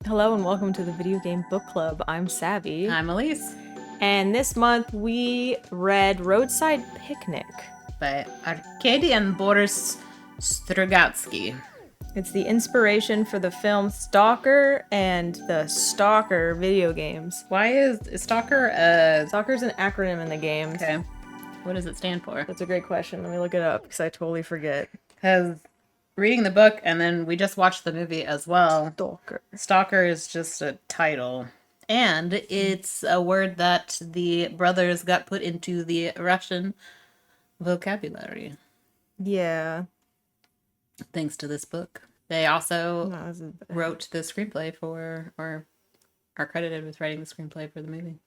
Hello and welcome to the Video Game Book Club. I'm Savvy. I'm Elise. And this month we read Roadside Picnic by Arkady Boris Strugatsky. It's the inspiration for the film Stalker and the Stalker video games. Why is Stalker Stalker's an acronym in the game. Okay. What does it stand for? That's a great question. Let me look it up because I totally forget. Because reading the book and then we just watched the movie as well. Stalker. Stalker is just a title. And it's a word that the brothers got put into the Russian vocabulary. Yeah. Thanks to this book. They also wrote the screenplay for, or are credited with writing the screenplay for the movie.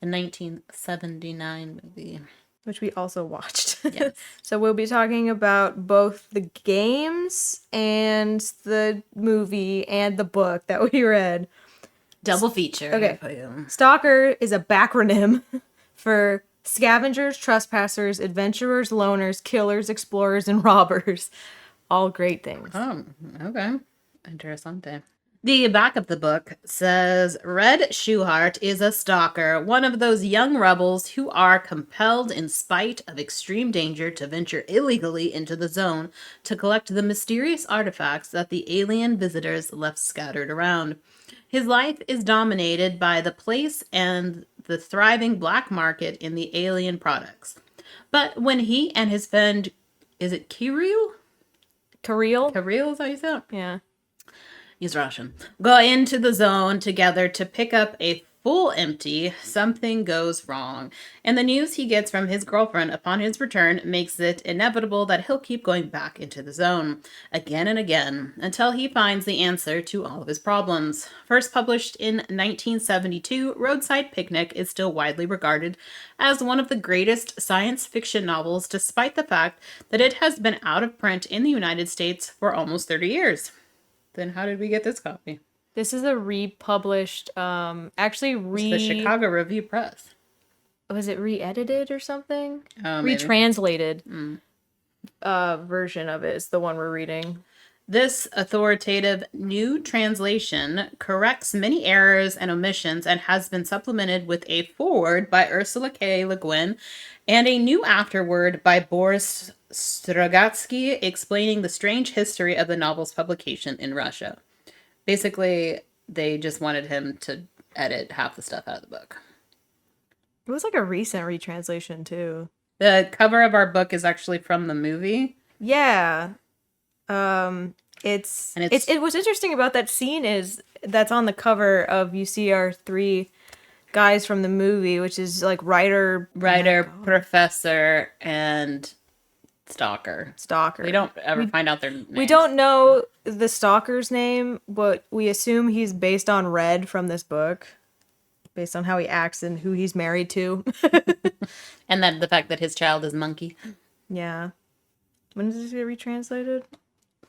The 1979 movie. Which we also watched. Yes. So we'll be talking about both the games and the movie and the book that we read. Double feature. Okay. Stalker is a backronym for scavengers, trespassers, adventurers, loners, killers, explorers, and robbers. All great things. Oh, okay. Interessante. The back of the book says, Red SCHUHART is a stalker, one of those young rebels who are compelled in spite of extreme danger to venture illegally into the zone to collect the mysterious artifacts that the alien visitors left scattered around. His life is dominated by the place and the thriving black market in the alien products. But when he and his friend, is it Kirill? Kirill? Kirill is how you say it? Yeah. He's Russian. Go into the zone together to pick up a full empty. Something goes wrong. And the news he gets from his girlfriend upon his return makes it inevitable that he'll keep going back into the zone again and again until he finds the answer to all of his problems. First published in 1972, Roadside Picnic is still widely regarded as one of the greatest science fiction novels, despite the fact that it has been out of print in the United States for almost 30 years. Then how did we get this copy? This is a republished, It's the Chicago Review Press. Was it re-edited or something? Maybe. Retranslated version of it is the one we're reading. This authoritative new translation corrects many errors and omissions and has been supplemented with a foreword by Ursula K. Le Guin and a new afterword by Boris Strugatsky explaining the strange history of the novel's publication in Russia. Basically, they just wanted him to edit half the stuff out of the book. It was like a recent retranslation too. The cover of our book is actually from the movie. Yeah. It what's interesting about that scene is that's on the cover of, you see our three guys from the movie, which is like writer, professor, and Stalker. We don't ever find out their names. We don't know the Stalker's name, but we assume he's based on Red from this book, based on how he acts and who he's married to. And then the fact that his child is Monkey. Yeah. When does this get retranslated?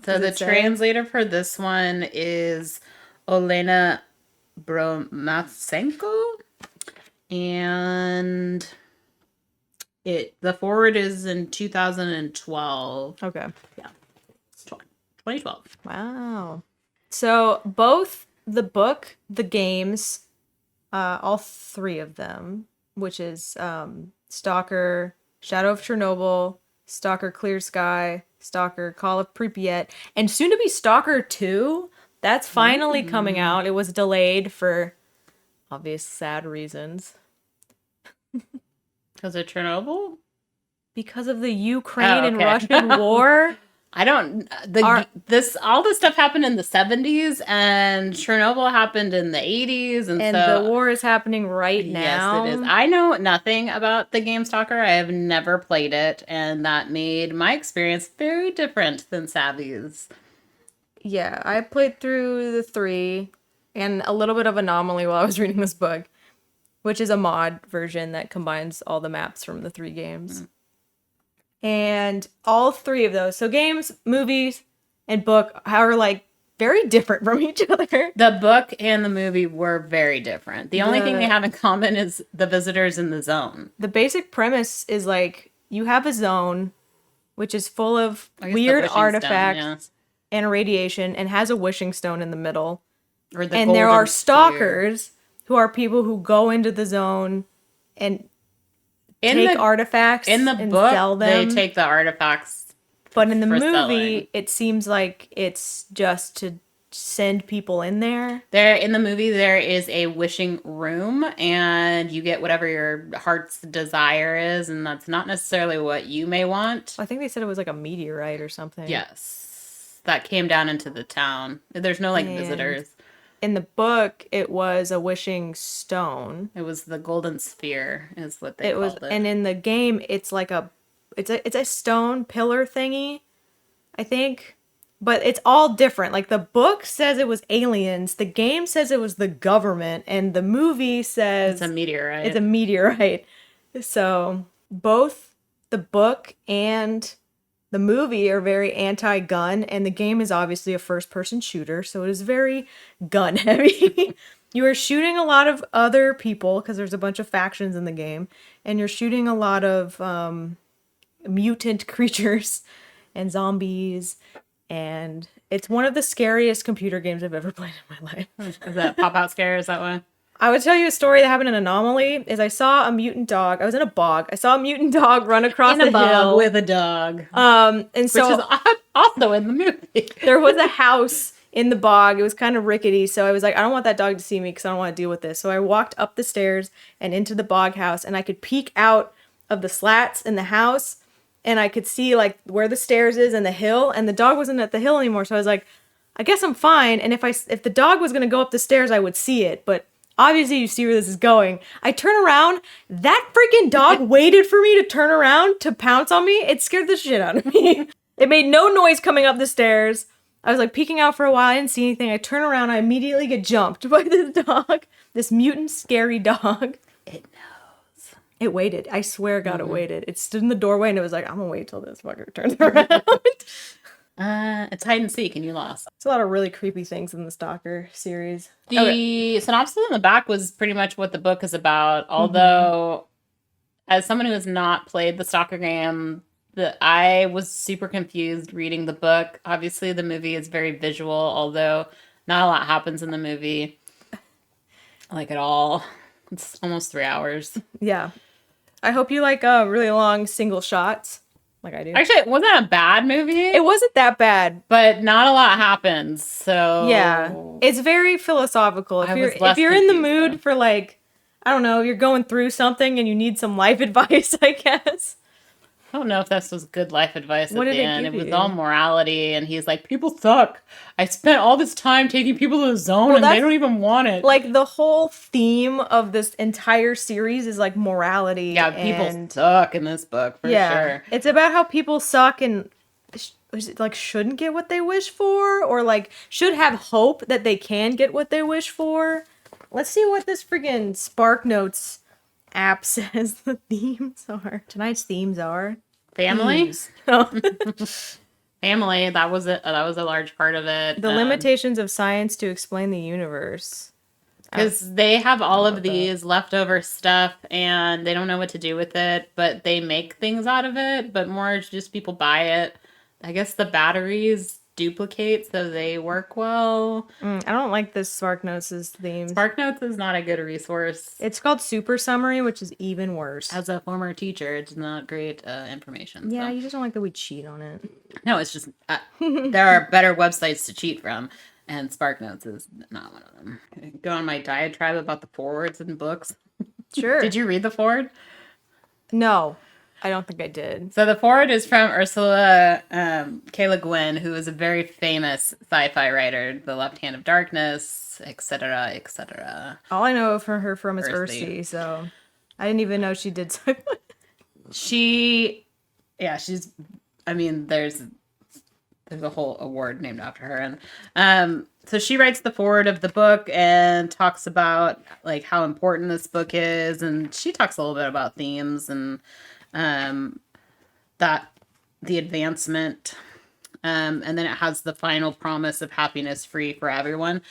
So the translator for this one is Olena Bromatsenko. And the forward is in 2012. Okay. Yeah. 2012. Wow. So both the book, the games, all three of them, which is Stalker, Shadow of Chernobyl, Stalker Clear Sky, Stalker Call of Pripyat, and soon to be Stalker 2. That's finally coming out. It was delayed for obvious sad reasons. Because of Chernobyl? Because of the Ukraine and Russian war. All this stuff happened in the 70s and Chernobyl happened in the 80s. And so the war is happening right now. Yes, it is. I know nothing about the game Stalker. I have never played it. And that made my experience very different than Savvy's. Yeah, I played through the 3 and a little bit of Anomaly while I was reading this book, which is a mod version that combines all the maps from the 3 games. And all 3 of those, so games, movies, and book, are like very different from each other. The book and the movie were very different. The only thing they have in common is the visitors in the zone. The basic premise is like, you have a zone which is full of weird artifacts and radiation and has a wishing stone in the middle. Or the And there are golden sphere. stalkers who are people who go into the zone and take artifacts in the and book, sell them. they take the artifacts. But in the for movie, selling. it seems like it's just to send people in there. There in the movie, there is a wishing room, and you get whatever your heart's desire is, and that's not necessarily what you may want. I think they said it was like a meteorite or something. Yes, that came down into the town. There's no like visitors. In the book, it was a wishing stone. It was the golden sphere, is what they called it. And in the game, it's like it's a stone pillar thingy, I think. But it's all different. Like the book says it was aliens, the game says it was the government, and the movie says it's a meteorite. It's a meteorite. So both the book and the movie are very anti-gun, and the game is obviously a first-person shooter, so it is very gun-heavy. You are shooting a lot of other people, because there's a bunch of factions in the game, and you're shooting a lot of mutant creatures and zombies, and it's one of the scariest computer games I've ever played in my life. Is that pop-out scare? Is that one? I would tell you a story that happened in Anomaly. Is I saw a mutant dog. I was in a bog. I saw a mutant dog run across the hill with a dog. And so which is also in the movie. There was a house in the bog. It was kind of rickety, so I was like, I don't want that dog to see me because I don't want to deal with this. So I walked up the stairs and into the bog house, and I could peek out of the slats in the house, and I could see like where the stairs is and the hill, and the dog wasn't at the hill anymore. So I was like, I guess I'm fine. And if the dog was gonna go up the stairs, I would see it, but obviously you see where this is going. I turn around, that freaking dog waited for me to turn around to pounce on me. It scared the shit out of me. It made no noise coming up the stairs. I was like peeking out for a while. I didn't see anything. I turn around. I immediately get jumped by this dog. This mutant, scary dog. It knows. It waited. I swear God, it waited. It stood in the doorway and it was like, I'm going to wait till this fucker turns around. It's hide and seek and you lost. There's a lot of really creepy things in the Stalker series. The synopsis in the back was pretty much what the book is about. Although, as someone who has not played the Stalker game, I was super confused reading the book. Obviously, the movie is very visual, although not a lot happens in the movie. Like at all. It's almost 3 hours. Yeah. I hope you like really long single shots. Like I do. Actually, it wasn't a bad movie. It wasn't that bad. But not a lot happens, so... Yeah. It's very philosophical. If you're in the mood for like, I don't know, you're going through something and you need some life advice, I guess. I don't know if this was good life advice What at did the it end. give It was you? all morality, and he's like, people suck. I spent all this time taking people to the zone, Well, and they that's- don't even want it. Like the whole theme of this entire series is like morality. Yeah, people suck in this book, for sure. It's about how people suck and like shouldn't get what they wish for, or like should have hope that they can get what they wish for. Let's see what this friggin' Spark Notes app says the themes are. Tonight's themes are Family? Themes. Oh. Family, that was a large part of it. The limitations of science to explain the universe. Because they have all of these leftover stuff, and they don't know what to do with it, but they make things out of it, but more just people buy it. I guess the batteries duplicate, so they work well. I don't like this Spark Notes' themes. Spark Notes is not a good resource. It's called Super Summary, which is even worse. As a former teacher, it's not great information. Yeah, so. you just don't like that we cheat on it. No, it's just there are better websites to cheat from, and Spark Notes is not one of them. Go on my diatribe about the forewords in books. Sure. Did you read the foreword? No, I don't think I did. So the foreword is from Ursula K. Le Guin, who is a very famous sci-fi writer, The Left Hand of Darkness, etc., etc. All I know of her from is Earthy. Ursy, so I didn't even know she did sci-fi. There's a whole award named after her, and so she writes the foreword of the book and talks about like how important this book is, and she talks a little bit about themes and that the advancement, and then it has the final promise of happiness free for everyone.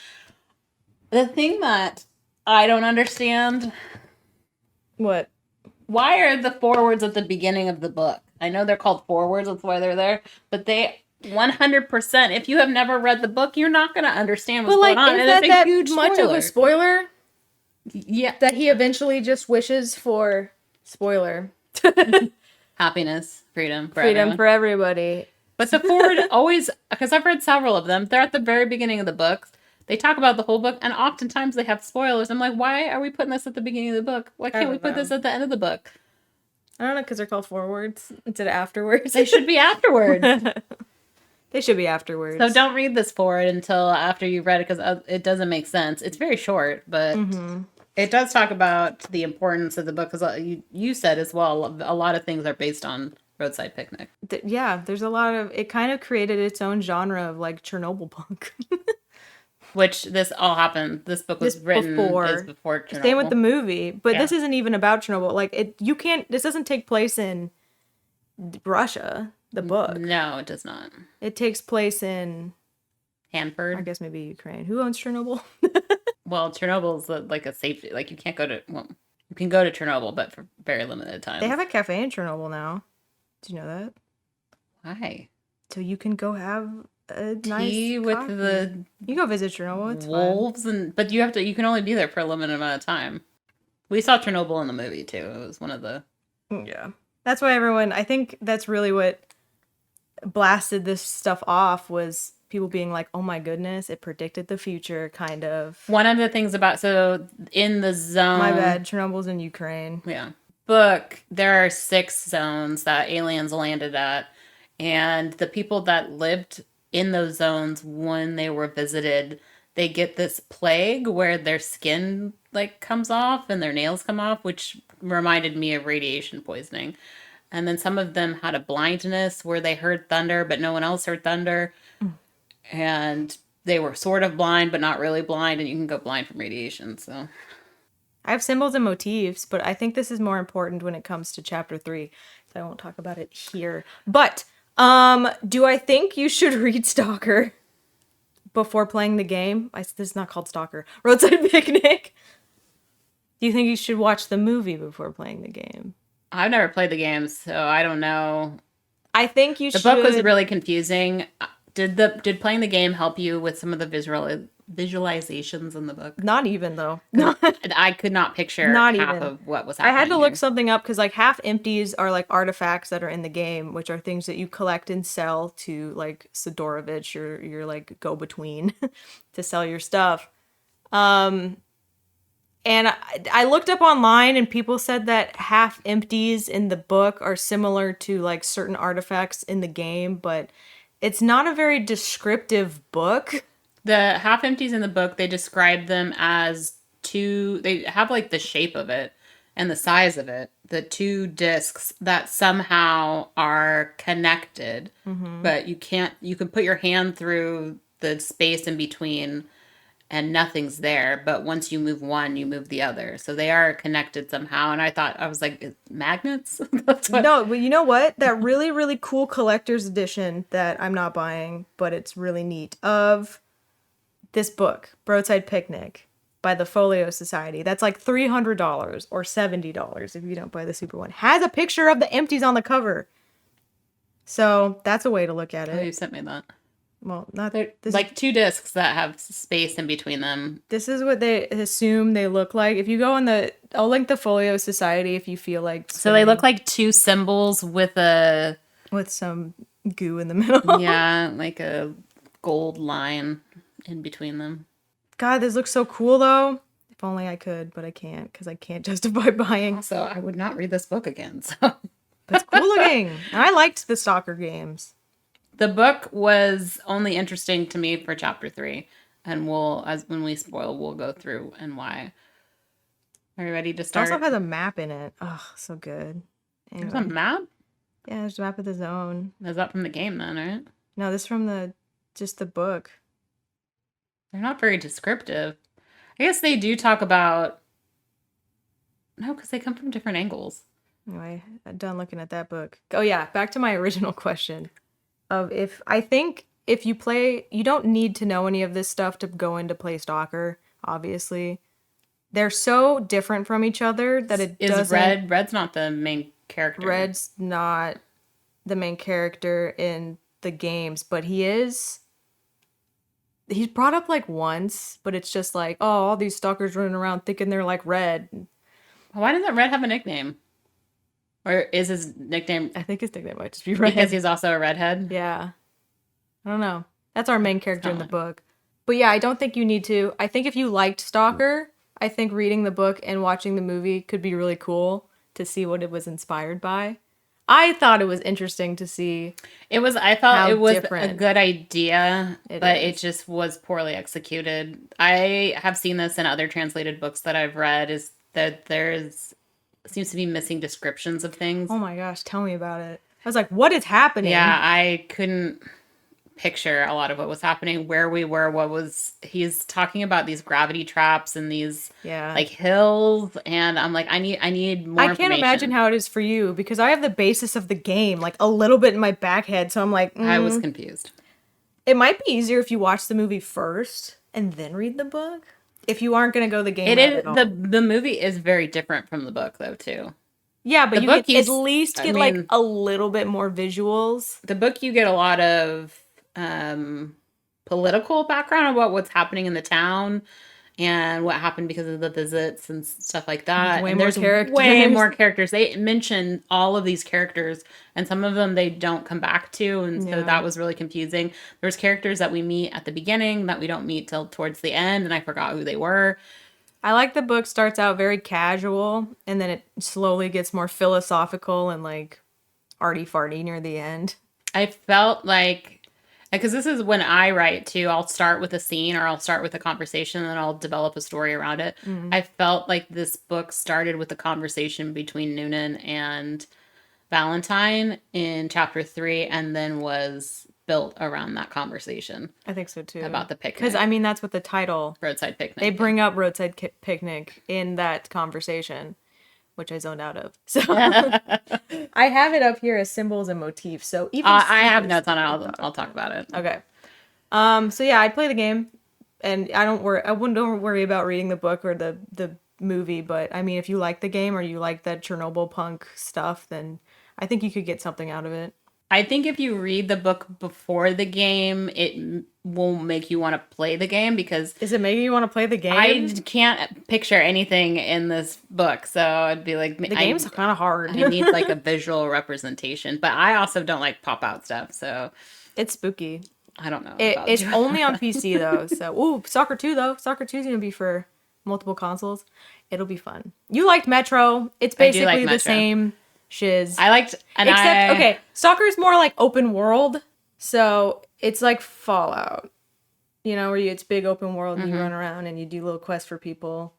The thing that I don't understand, What? why are the forewords at the beginning of the book? I know they're called forewords, that's why they're there, but they 100%. If you have never read the book, you're not going to understand what's But like, going on. is And that it's a huge much spoiler. of a spoiler? Yeah. That he eventually just wishes for spoiler Happiness, freedom for freedom everyone. for everybody. But the forward always, because I've read several of them, they're at the very beginning of the book. They talk about the whole book, and oftentimes they have spoilers. I'm like, why are we putting this at the beginning of the book? Why can't we put this at the end of the book? I don't know, because they're called forwards instead of afterwards. They should be afterwards. They should be afterwards. So don't read this forward until after you've read it, because it doesn't make sense. It's very short, but it does talk about the importance of the book, because you said as well, a lot of things are based on Roadside Picnic. Yeah, there's a lot of, it kind of created its own genre of like Chernobyl punk. Which this all happened. This book was written before Chernobyl. Same with the movie, but this isn't even about Chernobyl. Like this doesn't take place in Russia, the book. No, it does not. It takes place in Hanford. I guess maybe Ukraine. Who owns Chernobyl? Well, Chernobyl's like a safety, like you can't go to, well, you can go to Chernobyl, but for very limited time. They have a cafe in Chernobyl now. Did you know that? Why? So you can go have a tea nice with coffee. the You go visit Chernobyl. It's wolves, fine. but you can only be there for a limited amount of time. We saw Chernobyl in the movie too. It was one of the That's why I think that's really what blasted this stuff off, was people being like, oh my goodness, it predicted the future, kind of. One of the things about, so in the zone, My bad, Chernobyl's in Ukraine. Yeah. Book, there are 6 zones that aliens landed at, and the people that lived in those zones when they were visited, they get this plague where their skin like comes off and their nails come off, which reminded me of radiation poisoning. And then some of them had a blindness where they heard thunder, but no one else heard thunder. And they were sort of blind, but not really blind. And you can go blind from radiation. So I have symbols and motifs, but I think this is more important when it comes to chapter 3. So I won't talk about it here. But do I think you should read Stalker before playing the game? This is not called Stalker. Roadside Picnic. Do you think you should watch the movie before playing the game? I've never played the game, so I don't know. I think you should. The book was really confusing. Did playing the game help you with some of the visualizations in the book? Not even, though. I could not picture Not half even. of what was happening. I had to look here. something up because like half empties are like artifacts that are in the game, which are things that you collect and sell to like Sidorovich, your like go between to sell your stuff. And I looked up online and people said that half empties in the book are similar to like certain artifacts in the game, but it's not a very descriptive book. The half empties in the book, they describe them as they have like the shape of it and the size of it, the 2 discs that somehow are connected, but you can put your hand through the space in between and nothing's there, but once you move one, you move the other. So they are connected somehow. And I was like, magnets? No, but you know what? That really, really cool collector's edition that I'm not buying, but it's really neat, of this book, Roadside Picnic, by the Folio Society. That's like $300 or $70 if you don't buy the super one. Has a picture of the empties on the cover. So that's a way to look at it. Oh, you sent me that. Well, not They're this. like 2 discs that have space in between them. This is what they assume they look like. If you go on I'll link the Folio Society if you feel like. So they look like 2 symbols with some goo in the middle. Yeah, like a gold line in between them. God, this looks so cool though. If only I could, but I can't because I can't justify buying. So I would not read this book again. So But it's cool looking. And I liked the Stalker games. the book was only interesting to me for chapter 3, and when we spoil, we'll go through and why. Are you ready to It start? also has a map in it. Oh, so good. Anyway. There's a map? Yeah, there's a map of the zone. Is that from the game then, right? No, this is from just the book. They're not very descriptive. I guess they do talk about... No, because they come from different angles. Anyway, I'm done looking at that book. Oh yeah, back to my original question of if you play, you don't need to know any of this stuff to go into play Stalker, obviously. They're so different from each other that it doesn't... Red's not the main character. Red's not the main character in the games, but he's brought up like once, but it's just like, oh, all these stalkers running around thinking they're like Red. Why doesn't Red have a nickname? Or is his nickname I think his nickname might just be Red. because he's also a redhead? Yeah. I don't know. That's our main character in the book. But yeah, I don't think you need to. I think if you liked Stalker, I think reading the book and watching the movie could be really cool to see what it was inspired by. I thought it was interesting to see. I thought it was different a good idea, but is. it just was poorly executed. I have seen this in other translated books that I've read, is that seems to be missing descriptions of things. Oh my gosh, tell me about it. I was like, what is happening? Yeah, I couldn't picture a lot of what was happening, where we were, he's talking about these gravity traps and these like hills, and I'm like, I need more I can't imagine how it is for you, because I have the basis of the game like a little bit in my back head, so I'm like, I was confused. It might be easier if you watch the movie first and then read the book, if you aren't going to go the game It is the movie is very different from the book though too. Yeah, but you at least get like a little bit more visuals. The book, you get a lot of political background about what's happening in the town and what happened because of the visits and stuff like that. There's way more characters. They mention all of these characters, and some of them they don't come back to, and so that was really confusing. There's characters that we meet at the beginning that we don't meet till towards the end, and I forgot who they were. I like the book starts out very casual, and then it slowly gets more philosophical and like arty-farty near the end. I felt like, because this is when I write too, I'll start with a scene or I'll start with a conversation and then I'll develop a story around it. I felt like this book started with a conversation between Noonan and Valentine in chapter 3 and then was built around that conversation. I think so too. About the picnic. Because I mean, that's what the title. Roadside Picnic. They bring up Roadside Picnic in that conversation, which I zoned out of. So I have it up here as symbols and motifs. So even I have notes on it. I'll talk about it. Okay. So yeah, I'd play the game, and don't worry about reading the book or the movie. But I mean, if you like the game or you like that Chernobyl punk stuff, then I think you could get something out of it. I think if you read the book before the game, it will make you want to play the game, because... Is it making you want to play the game? I can't picture anything in this book, so I'd be like... The game's kind of hard. I need like a visual representation, but I also don't like pop-out stuff, so... It's spooky. I don't know. It's only on PC, though, so... Ooh, Stalker 2, though. Stalker 2 is going to be for multiple consoles. It'll be fun. You liked Metro. It's basically the same... shiz. I liked, okay, Stalker is more like open world, so it's like Fallout, you know, where it's big open world and you run around and you do little quests for people,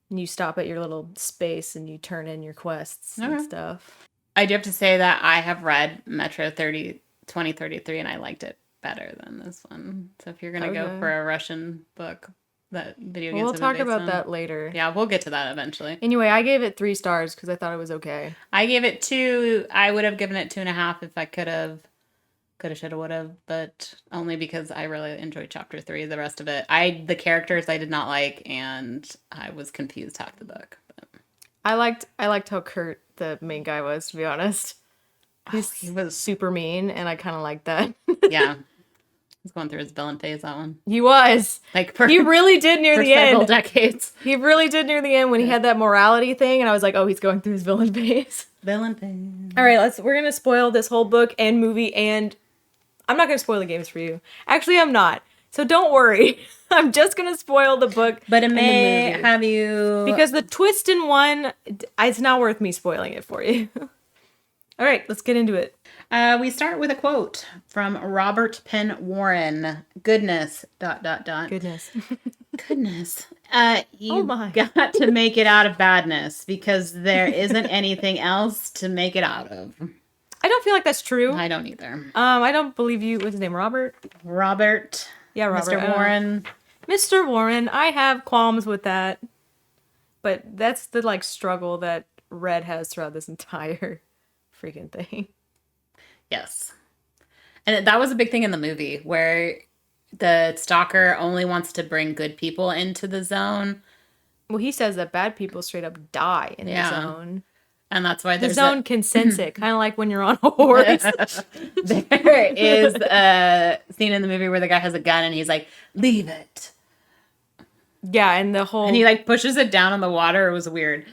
and you stop at your little space and you turn in your quests and stuff. I do have to say that I have read Metro 2033 and I liked it better than this one. So if you're gonna go for a Russian book, that video games. We'll talk about that later. Yeah, we'll get to that eventually. Anyway, I gave it 3 stars because I thought it was okay. I gave it 2. I would have given it 2.5 if I could have, shoulda, would have, but only because I really enjoyed chapter 3. The rest of it, the characters I did not like, and I was confused half the book. But. I liked how Kurt, the main guy, was, to be honest. He was super mean, and I kind of liked that. Yeah. He's going through his villain phase, that one. He was. He really did near the end. Several decades. He really did near the end when he had that morality thing, and I was like, oh, he's going through his villain phase. Villain phase. All right, we're going to spoil this whole book and movie, and I'm not going to spoil the games for you. Actually, I'm not. So don't worry. I'm just going to spoil the book. But it may have you... Because the twist in one, it's not worth me spoiling it for you. All right, let's get into it. We start with a quote from Robert Penn Warren. Goodness, ... Goodness. Goodness. You got to make it out of badness, because there isn't anything else to make it out of. I don't feel like that's true. I don't either. I don't believe you. What's his name? Robert? Robert. Yeah, Robert. Mr. Warren. Mr. Warren. I have qualms with that. But that's the struggle that Red has throughout this entire freaking thing. Yes. And that was a big thing in the movie, where the stalker only wants to bring good people into the zone. Well, he says that bad people straight up die in the zone. And that's why The there's zone can sense it, kind of like when you're on a horse. there is a scene in the movie where the guy has a gun and he's like, leave it. Yeah, and the whole And he like pushes it down in the water. It was weird.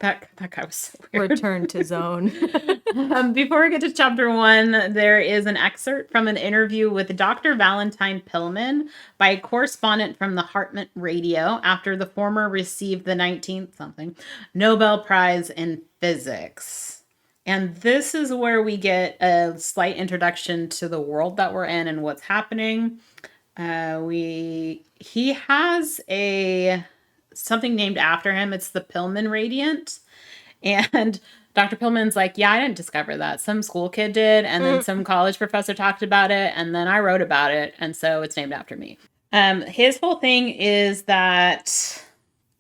That guy was so weird. return to zone. Before we get to chapter 1, there is an excerpt from an interview with Dr. Valentine Pillman by a correspondent from the HARMONT radio after the former received the 19th something Nobel Prize in Physics. And this is where we get a slight introduction to the world that we're in and what's happening. He has something named after him. It's the Pillman Radiant. And Dr. Pillman's like, yeah, I didn't discover that. Some school kid did. And then some college professor talked about it. And then I wrote about it. And so it's named after me. His whole thing is that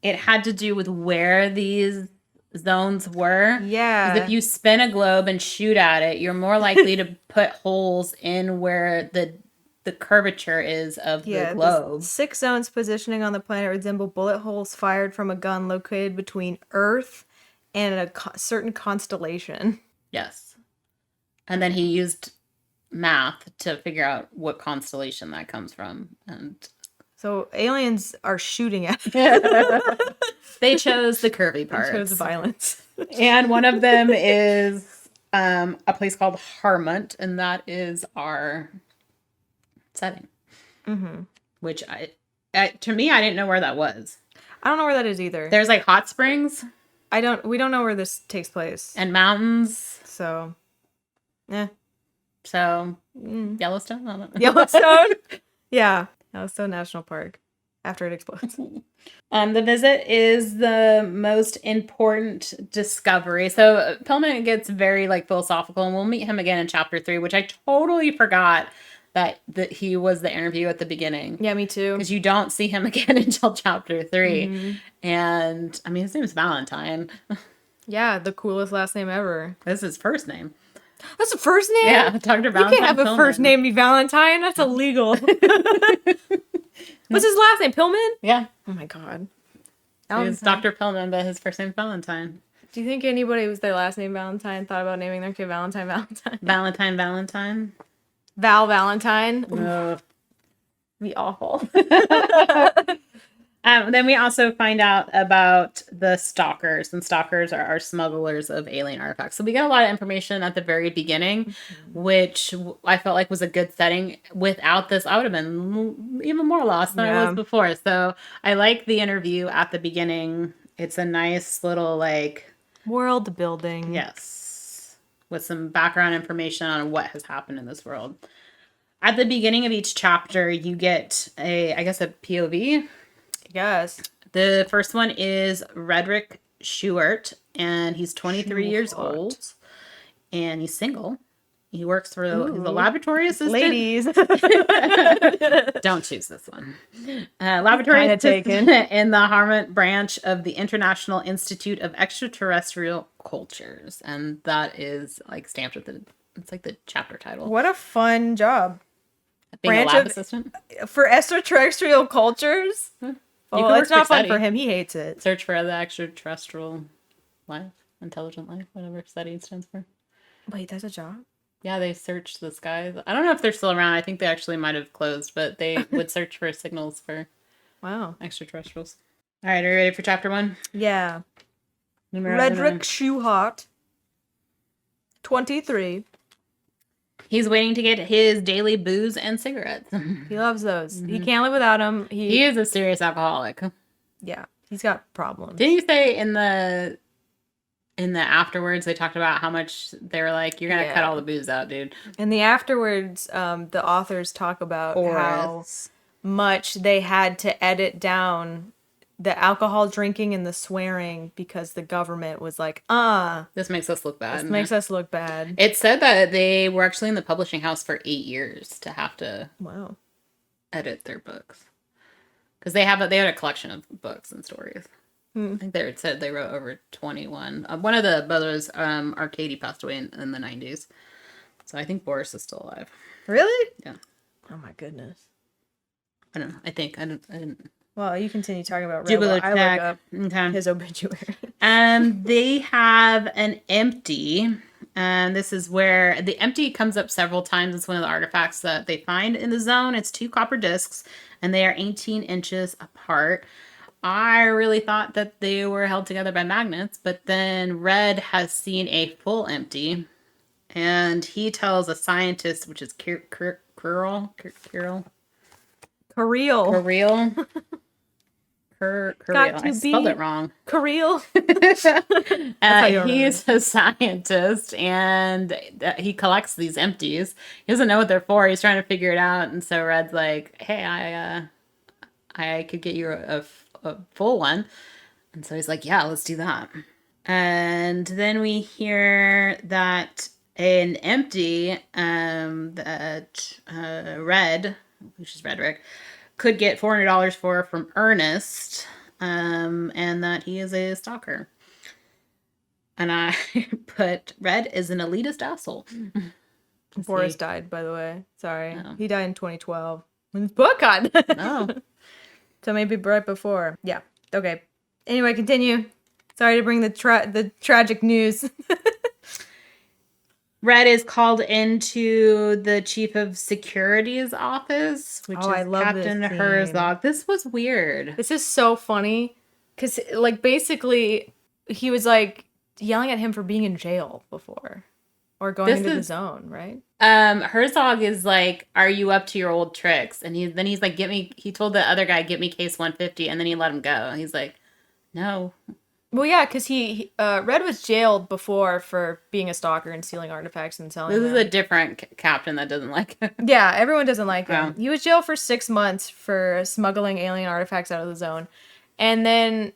it had to do with where these zones were. Yeah. 'Cause if you spin a globe and shoot at it, you're more likely to put holes in where the curvature is of the globe. 6 zones positioning on the planet resemble bullet holes fired from a gun located between Earth and a certain constellation. Yes. And then he used math to figure out what constellation that comes from. And so aliens are shooting at it. They chose the curvy parts. They chose violence. And one of them is a place called HARMONT, and that is our setting. Mm-hmm. Which to me, I didn't know where that was. I don't know where that is either. There's like hot springs. We don't know where this takes place. And mountains. So, yeah. So, Yellowstone? I don't know. Yellowstone? Yeah. Yellowstone National Park. After it explodes. The visit is the most important discovery. So, Pillman gets very like philosophical, and we'll meet him again in chapter 3, which I totally forgot that he was the interview at the beginning. Yeah, me too. Because you don't see him again until chapter 3. Mm-hmm. And, I mean, his name is Valentine. Yeah, the coolest last name ever. That's his first name. That's a first name? Yeah, Dr. Valentine. You can't have a first name be Valentine. That's illegal. What's his last name? Pillman? Yeah. Oh my god. It's Dr. Pillman, but his first name's Valentine. Do you think anybody who's their last name Valentine thought about naming their kid Valentine? Valentine? Val Valentine? Oh. Be awful. Then we also find out about the Stalkers, and Stalkers are smugglers of alien artifacts. So we get a lot of information at the very beginning, which I felt like was a good setting. Without this, I would have been even more lost than I was before. So I like the interview at the beginning. It's a nice little like world building. Yes. With some background information on what has happened in this world. At the beginning of each chapter, you get a POV. Yes. The first one is REDRICK SCHUHART, and he's 23 years old, and he's single. He works for he's a laboratory assistant. Ladies. Don't choose this one. Laboratory assistant in the HARMONT branch of the International Institute of Extraterrestrial Cultures. And that is like stamped with it's like the chapter title. What a fun job. Being a lab assistant. For extraterrestrial cultures? Well, it's not fun for him. He hates it. Search for the extraterrestrial life, intelligent life, whatever STADI stands for. Wait, that's a job? Yeah, they search the skies. I don't know if they're still around. I think they actually might have closed, but they would search for signals for extraterrestrials. All right, are you ready for chapter 1? Yeah. REDRICK SCHUHART, 23. He's waiting to get his daily booze and cigarettes. He loves those. Mm-hmm. He can't live without them. He is a serious alcoholic. Yeah, he's got problems. Didn't you say in the afterwards they talked about how much they were like, you're gonna cut all the booze out, dude? In the afterwards, the authors talk about how much they had to edit down the alcohol drinking and the swearing because the government was like, this makes us look bad. This makes us look bad. It said that they were actually in the publishing house for 8 years to have to edit their books. Because they had a collection of books and stories. I think they said they wrote over 21. One of the brothers, Arkady, passed away in the 90s. So I think Boris is still alive. Really? Yeah. Oh my goodness. I don't know. I think. I didn't. Well, you continue talking about Rebel. I look up his obituary. They have an empty. And this is where the empty comes up several times. It's one of the artifacts that they find in the zone. It's 2 copper discs, and they are 18 inches apart. I really thought that they were held together by magnets, but then Red has seen a full empty, and he tells a scientist, which is Kirill. I spelled it wrong. Kirill. He's a scientist, and he collects these empties. He doesn't know what they're for. He's trying to figure it out, and so Red's like, "Hey, I could get you a full one," and so he's like, "Yeah, let's do that." And then we hear that an empty that Red, which is REDRICK, could get $400 for from Ernest, and that he is a stalker. And I put Red is an elitist asshole. Boris died, by the way. Sorry. Oh. He died in 2012 when his book got. Oh. So maybe right before. Yeah. Okay. Anyway, continue. Sorry to bring the tragic news. Red is called into the chief of security's office, which is Captain Herzog. This was weird. This is so funny because, like, basically, he was like yelling at him for being in jail before or going into the zone, right? Herzog is like, "Are you up to your old tricks?" And he's like, he told the other guy, "Get me case 150," and then he let him go. He's like, "No." Well, yeah, because Red was jailed before for being a stalker and stealing artifacts and selling them. This is a different captain that doesn't like him. Yeah, everyone doesn't like him. He was jailed for 6 months for smuggling alien artifacts out of the zone. And then,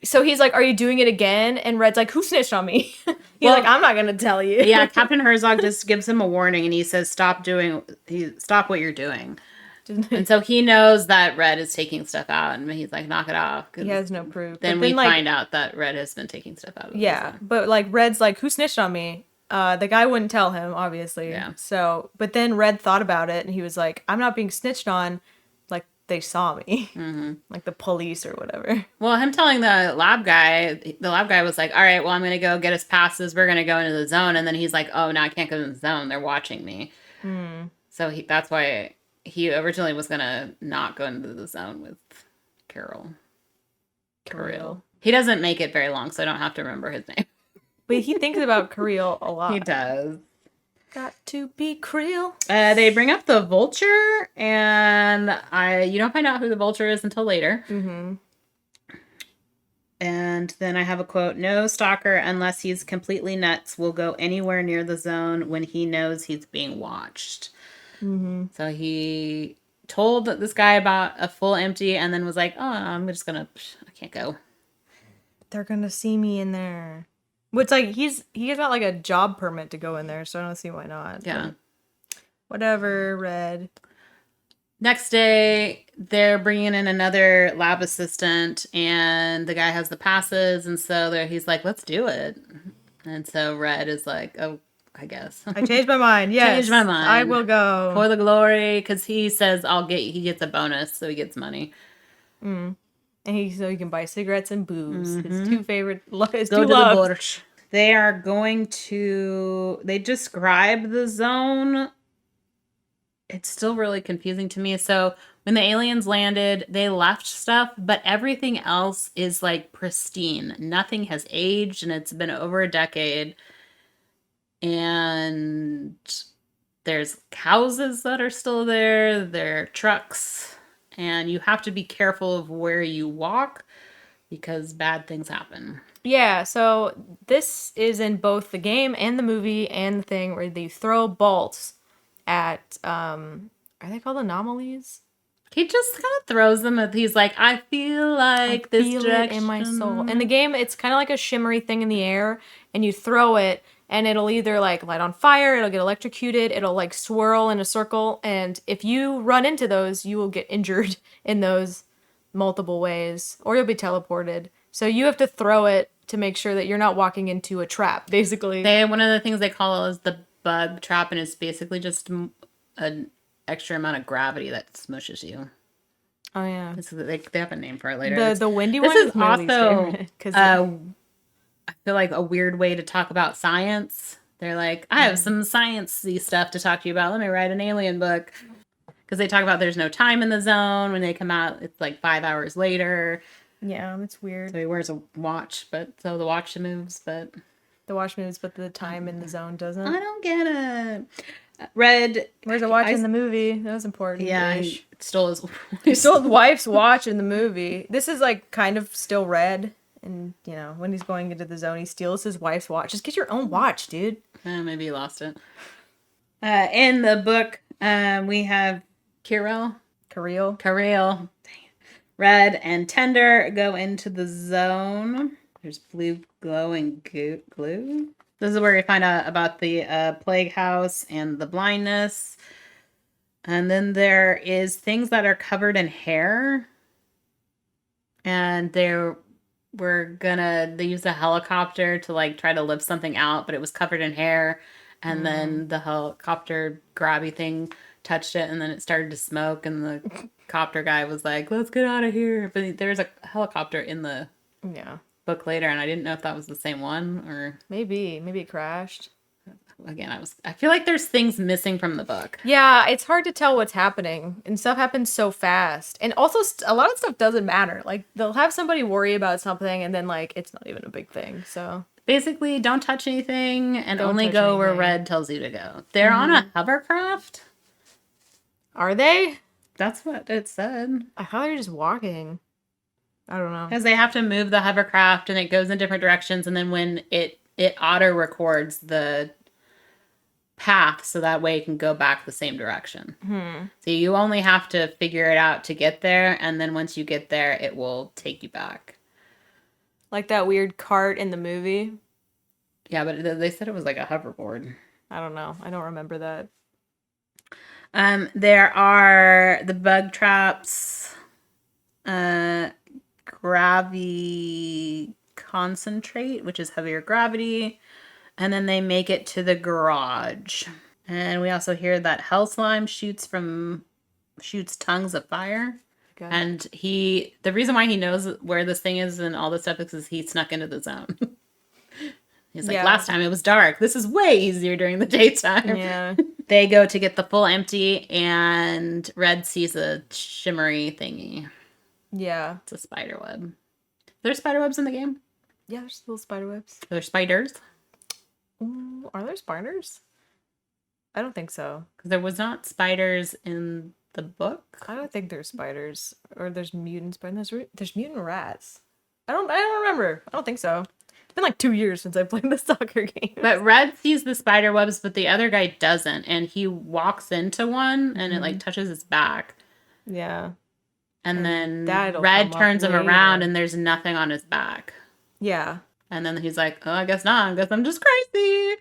so he's like, "Are you doing it again?" And Red's like, "Who snitched on me?" He's like, "I'm not going to tell you." Yeah, Captain Herzog just gives him a warning and he says, stop what you're doing. And so he knows that Red is taking stuff out, and he's like, "Knock it off." He has no proof. Then we find out that Red has been taking stuff out. Yeah, but like Red's like, "Who snitched on me?" The guy wouldn't tell him, obviously. Yeah. So, but then Red thought about it, and he was like, "I'm not being snitched on. Like they saw me, like the police or whatever." Well, him telling the lab guy was like, "All right, well, I'm gonna go get us passes. We're gonna go into the zone," and then he's like, "Oh, no, I can't go in the zone. They're watching me." So that's why. He originally was gonna not go into the zone with Kirill. He doesn't make it very long, so I don't have to remember his name. But he thinks about Kirill a lot. He does. Got to be Kirill. They bring up the vulture, and you don't find out who the vulture is until later. And then I have a quote: "No stalker, unless he's completely nuts, will go anywhere near the zone when he knows he's being watched." So he told this guy about a full empty and then was like, "Oh, I can't go. They're going to see me in there." Which, like, he's got, like, a job permit to go in there, so I don't see why not. Yeah. Whatever, Red. Next day, they're bringing in another lab assistant, and the guy has the passes, and so he's like, "Let's do it." And so Red is like, "Oh, I guess. I changed my mind. Yes. Changed my mind. I will go. For the glory," because he says he gets a bonus, so he gets money. And so he can buy cigarettes and booze. His two favorite, his Go two to loves. the border. They are going to, they describe the zone. It's still really confusing to me. So when the aliens landed, they left stuff, but everything else is like pristine. Nothing has aged, and it's been over a decade. And there's houses that are still there. There are trucks. And you have to be careful of where you walk because bad things happen. Yeah, so this is in both the game and the movie and the thing where they throw bolts at, are they called anomalies? He just kind of throws them at, he's like, "I feel like this direction in my soul." In the game, it's kind of like a shimmery thing in the air, and you throw it, and it'll either like light on fire, it'll get electrocuted, it'll like swirl in a circle, and if you run into those, you will get injured in those multiple ways, or you'll be teleported. So you have to throw it to make sure that you're not walking into a trap, basically. One of the things they call it is the bug trap, and it's basically just an extra amount of gravity that smushes you. Oh yeah, They have a name for it later. The windy one. This is also feel like a weird way to talk about science. They're like, I have some sciencey stuff to talk to you about. Let me write an alien book. Because they talk about there's no time in the zone. When they come out, it's like 5 hours later. Yeah, it's weird. So he wears a watch, so the watch moves, but... The watch moves, but the time in the zone doesn't. I don't get it. Red... Where's a watch in the movie? That was important. Yeah, he stole his... He stole his wife's watch in the movie. This is, like, kind of still Red. And, you know, when he's going into the zone, he steals his wife's watch. Just get your own watch, dude. Maybe he lost it. In the book, we have Kirill. Dang it. Red and Tender go into the zone. There's blue glowing glue. This is where we find out about the plague house and the blindness. And then there is things that are covered in hair. And they used a helicopter to like try to lift something out, but it was covered in hair. And then the helicopter grabby thing touched it, and then it started to smoke, and the copter guy was like, let's get out of here. But there's a helicopter in the book later, and I didn't know if that was the same one, or... Maybe it crashed. Again, I feel like there's things missing from the book. Yeah, it's hard to tell what's happening, and stuff happens so fast. And also, a lot of stuff doesn't matter. Like, they'll have somebody worry about something, and then, like, it's not even a big thing, so... Basically, don't touch anything, and only go where Red tells you to go. They're on a hovercraft. Are they? That's what it said. I thought they were just walking. I don't know. Because they have to move the hovercraft, and it goes in different directions, and then when it auto records the path, so that way it can go back the same direction. So you only have to figure it out to get there, and then once you get there, it will take you back. Like that weird cart in the movie? Yeah, but they said it was like a hoverboard. I don't know. I don't remember that. There are the bug traps, gravity concentrate, which is heavier gravity, and then they make it to the garage. And we also hear that hell slime shoots tongues of fire. Okay. And the reason why he knows where this thing is and all this stuff is because he snuck into the zone. He's like, last time it was dark. This is way easier during the daytime. Yeah. They go to get the full empty, and Red sees a shimmery thingy. Yeah. It's a spider web. Are there spider webs in the game? Yeah, there's little spider webs. Are there spiders? Ooh, are there spiders? I don't think so. Because there was not spiders in the book. I don't think there's spiders. Or there's mutant spiders. There's mutant rats. I don't remember. I don't think so. It's been like 2 years since I played the Stalker game. But Red sees the spider webs, but the other guy doesn't. And he walks into one, and it like touches his back. Yeah. And then Red turns him around, and there's nothing on his back. Yeah. And then he's like, oh, I guess not. I guess I'm just crazy.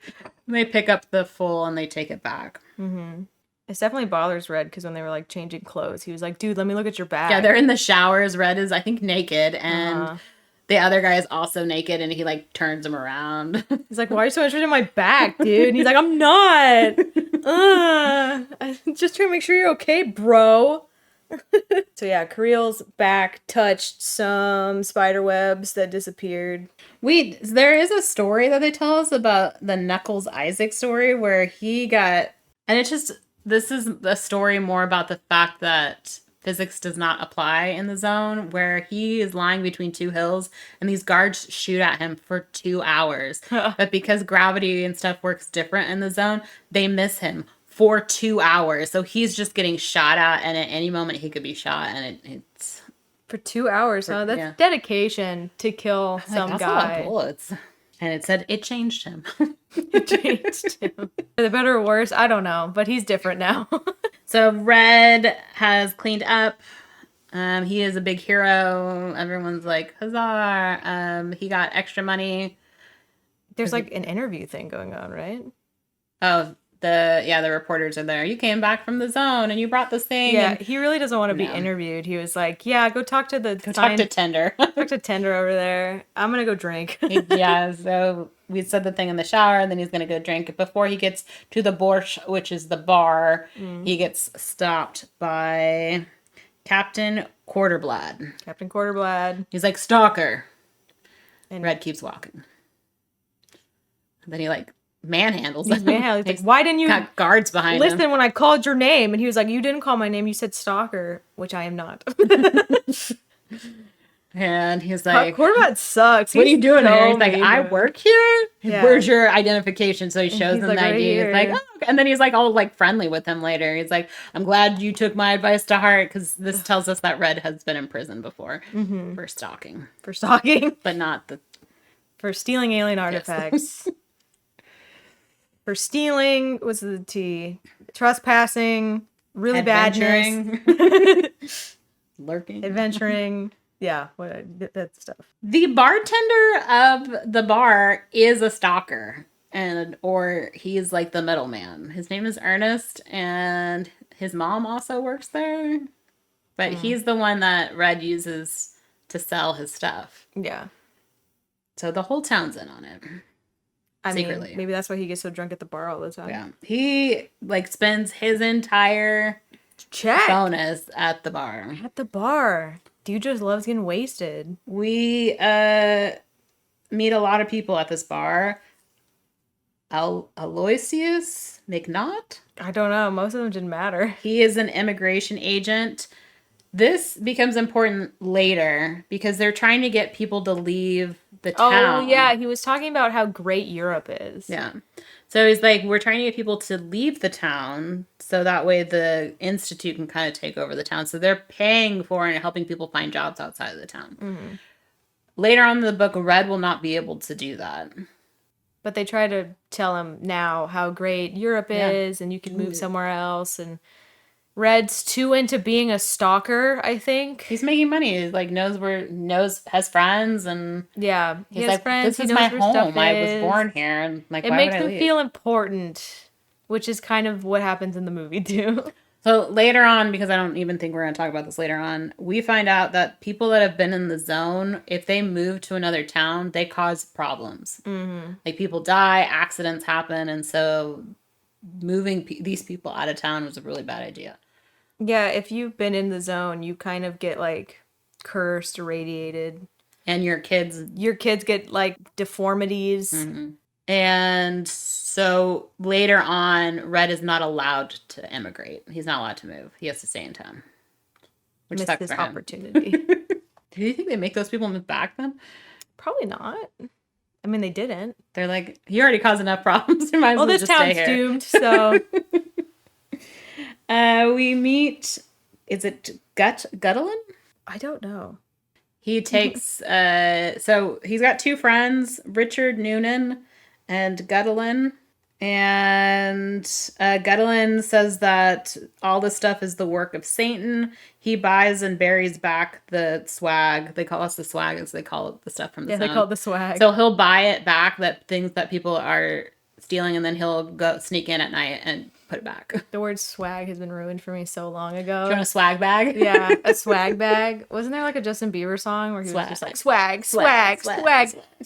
And they pick up the full, and they take it back. Mm-hmm. It definitely bothers Red, because when they were like changing clothes, he was like, dude, let me look at your back. Yeah, they're in the showers. Red is, I think, naked, and the other guy is also naked, and he like turns him around. He's like, why are you so interested in my back, dude? And he's like, I'm not. I'm just trying to make sure you're okay, bro. So yeah, Kirill's back touched some spider webs that disappeared. There is a story that they tell us about the Knuckles Isaac story where he got, and it's just, this is a story more about the fact that physics does not apply in the zone, where he is lying between two hills and these guards shoot at him for 2 hours. But because gravity and stuff works different in the zone, they miss him for 2 hours. So he's just getting shot at, and at any moment he could be shot, and it's... For 2 hours, huh? That's dedication to kill some that's guy. A lot of bullets. And it said it changed him. It changed him. For the better or worse, I don't know, but he's different now. So Red has cleaned up. He is a big hero. Everyone's like, huzzah. He got extra money. There's like an interview thing going on, right? Oh, the reporters are there. You came back from the zone and you brought this thing. Yeah, he really doesn't want to be interviewed. He was like, yeah, go talk to Tender. Talk to Tender over there. I'm going to go drink. Yeah, so we said the thing in the shower, and then he's going to go drink. Before he gets to the Borscht, which is the bar, he gets stopped by Captain Quarterblad. Captain Quarterblad. He's like, Stalker. And Red keeps walking. And then he like manhandles He's him. manhandled. He's like, why didn't you got guards behind him? listen when I called your name? And he was like, you didn't call my name. You said Stalker, which I am not. And he's like, Quarterbatt sucks. what are you doing so here? He's like, mean I to him. work here? Yeah. Where's your identification? So he shows he's him like, the right ID. here. He's like, oh. And then he's like all like friendly with him later. He's like, I'm glad you took my advice to heart, because this tells us that Red has been in prison before for stalking. For stalking. But not the... For stealing alien artifacts. For stealing, what's the T? Trespassing, really Adventuring. badness. Lurking. Adventuring. Yeah, that stuff. The bartender of the bar is a stalker, or he's like the middleman. His name is Ernest, and his mom also works there. But he's the one that Red uses to sell his stuff. Yeah. So the whole town's in on it. I Secretly. mean, maybe that's why he gets so drunk at the bar all the time. Yeah. He like spends his entire bonus at the bar. At the bar. Dude just loves getting wasted. We meet a lot of people at this bar. Aloysius McNaught? I don't know. Most of them didn't matter. He is an immigration agent. This becomes important later because they're trying to get people to leave the town. Oh, yeah. He was talking about how great Europe is. Yeah. So he's like, we're trying to get people to leave the town so that way the institute can kind of take over the town. So they're paying for and helping people find jobs outside of the town. Mm-hmm. Later on in the book, Red will not be able to do that. But they try to tell him now how great Europe is and you can move somewhere else. And Red's too into being a stalker, I think. He's making money. He like has friends, and he has like friends. This is my home. I was born here, and like it makes him feel important, which is kind of what happens in the movie too. So later on, because I don't even think we're going to talk about this later on, we find out that people that have been in the zone, if they move to another town, they cause problems. Mm-hmm. Like people die, accidents happen, and so moving these people out of town was a really bad idea. Yeah, if you've been in the zone, you kind of get like cursed, irradiated. And your kids get like deformities. Mm-hmm. And so later on, Red is not allowed to immigrate. He's not allowed to move. He has to stay in town. Which sucks for him. Opportunity. Do you think they make those people move back then? Probably not. I mean, they didn't. They're like, you already caused enough problems. You might as well this just stay here. town's doomed, so... we meet, is it Guttelin? I don't know. He takes, so he's got two friends, Richard Noonan and Guttelin. And Guttelin says that all this stuff is the work of Satan. He buys and buries back the swag. They call us the swag, as they call it the stuff from the zone. They call it the swag. So he'll buy it back, that things that people are stealing, and then he'll go sneak in at night and put it back. The word swag has been ruined for me so long ago. Do you want a swag bag? Yeah, a swag bag. Wasn't there like a Justin Bieber song where he was just like, swag. So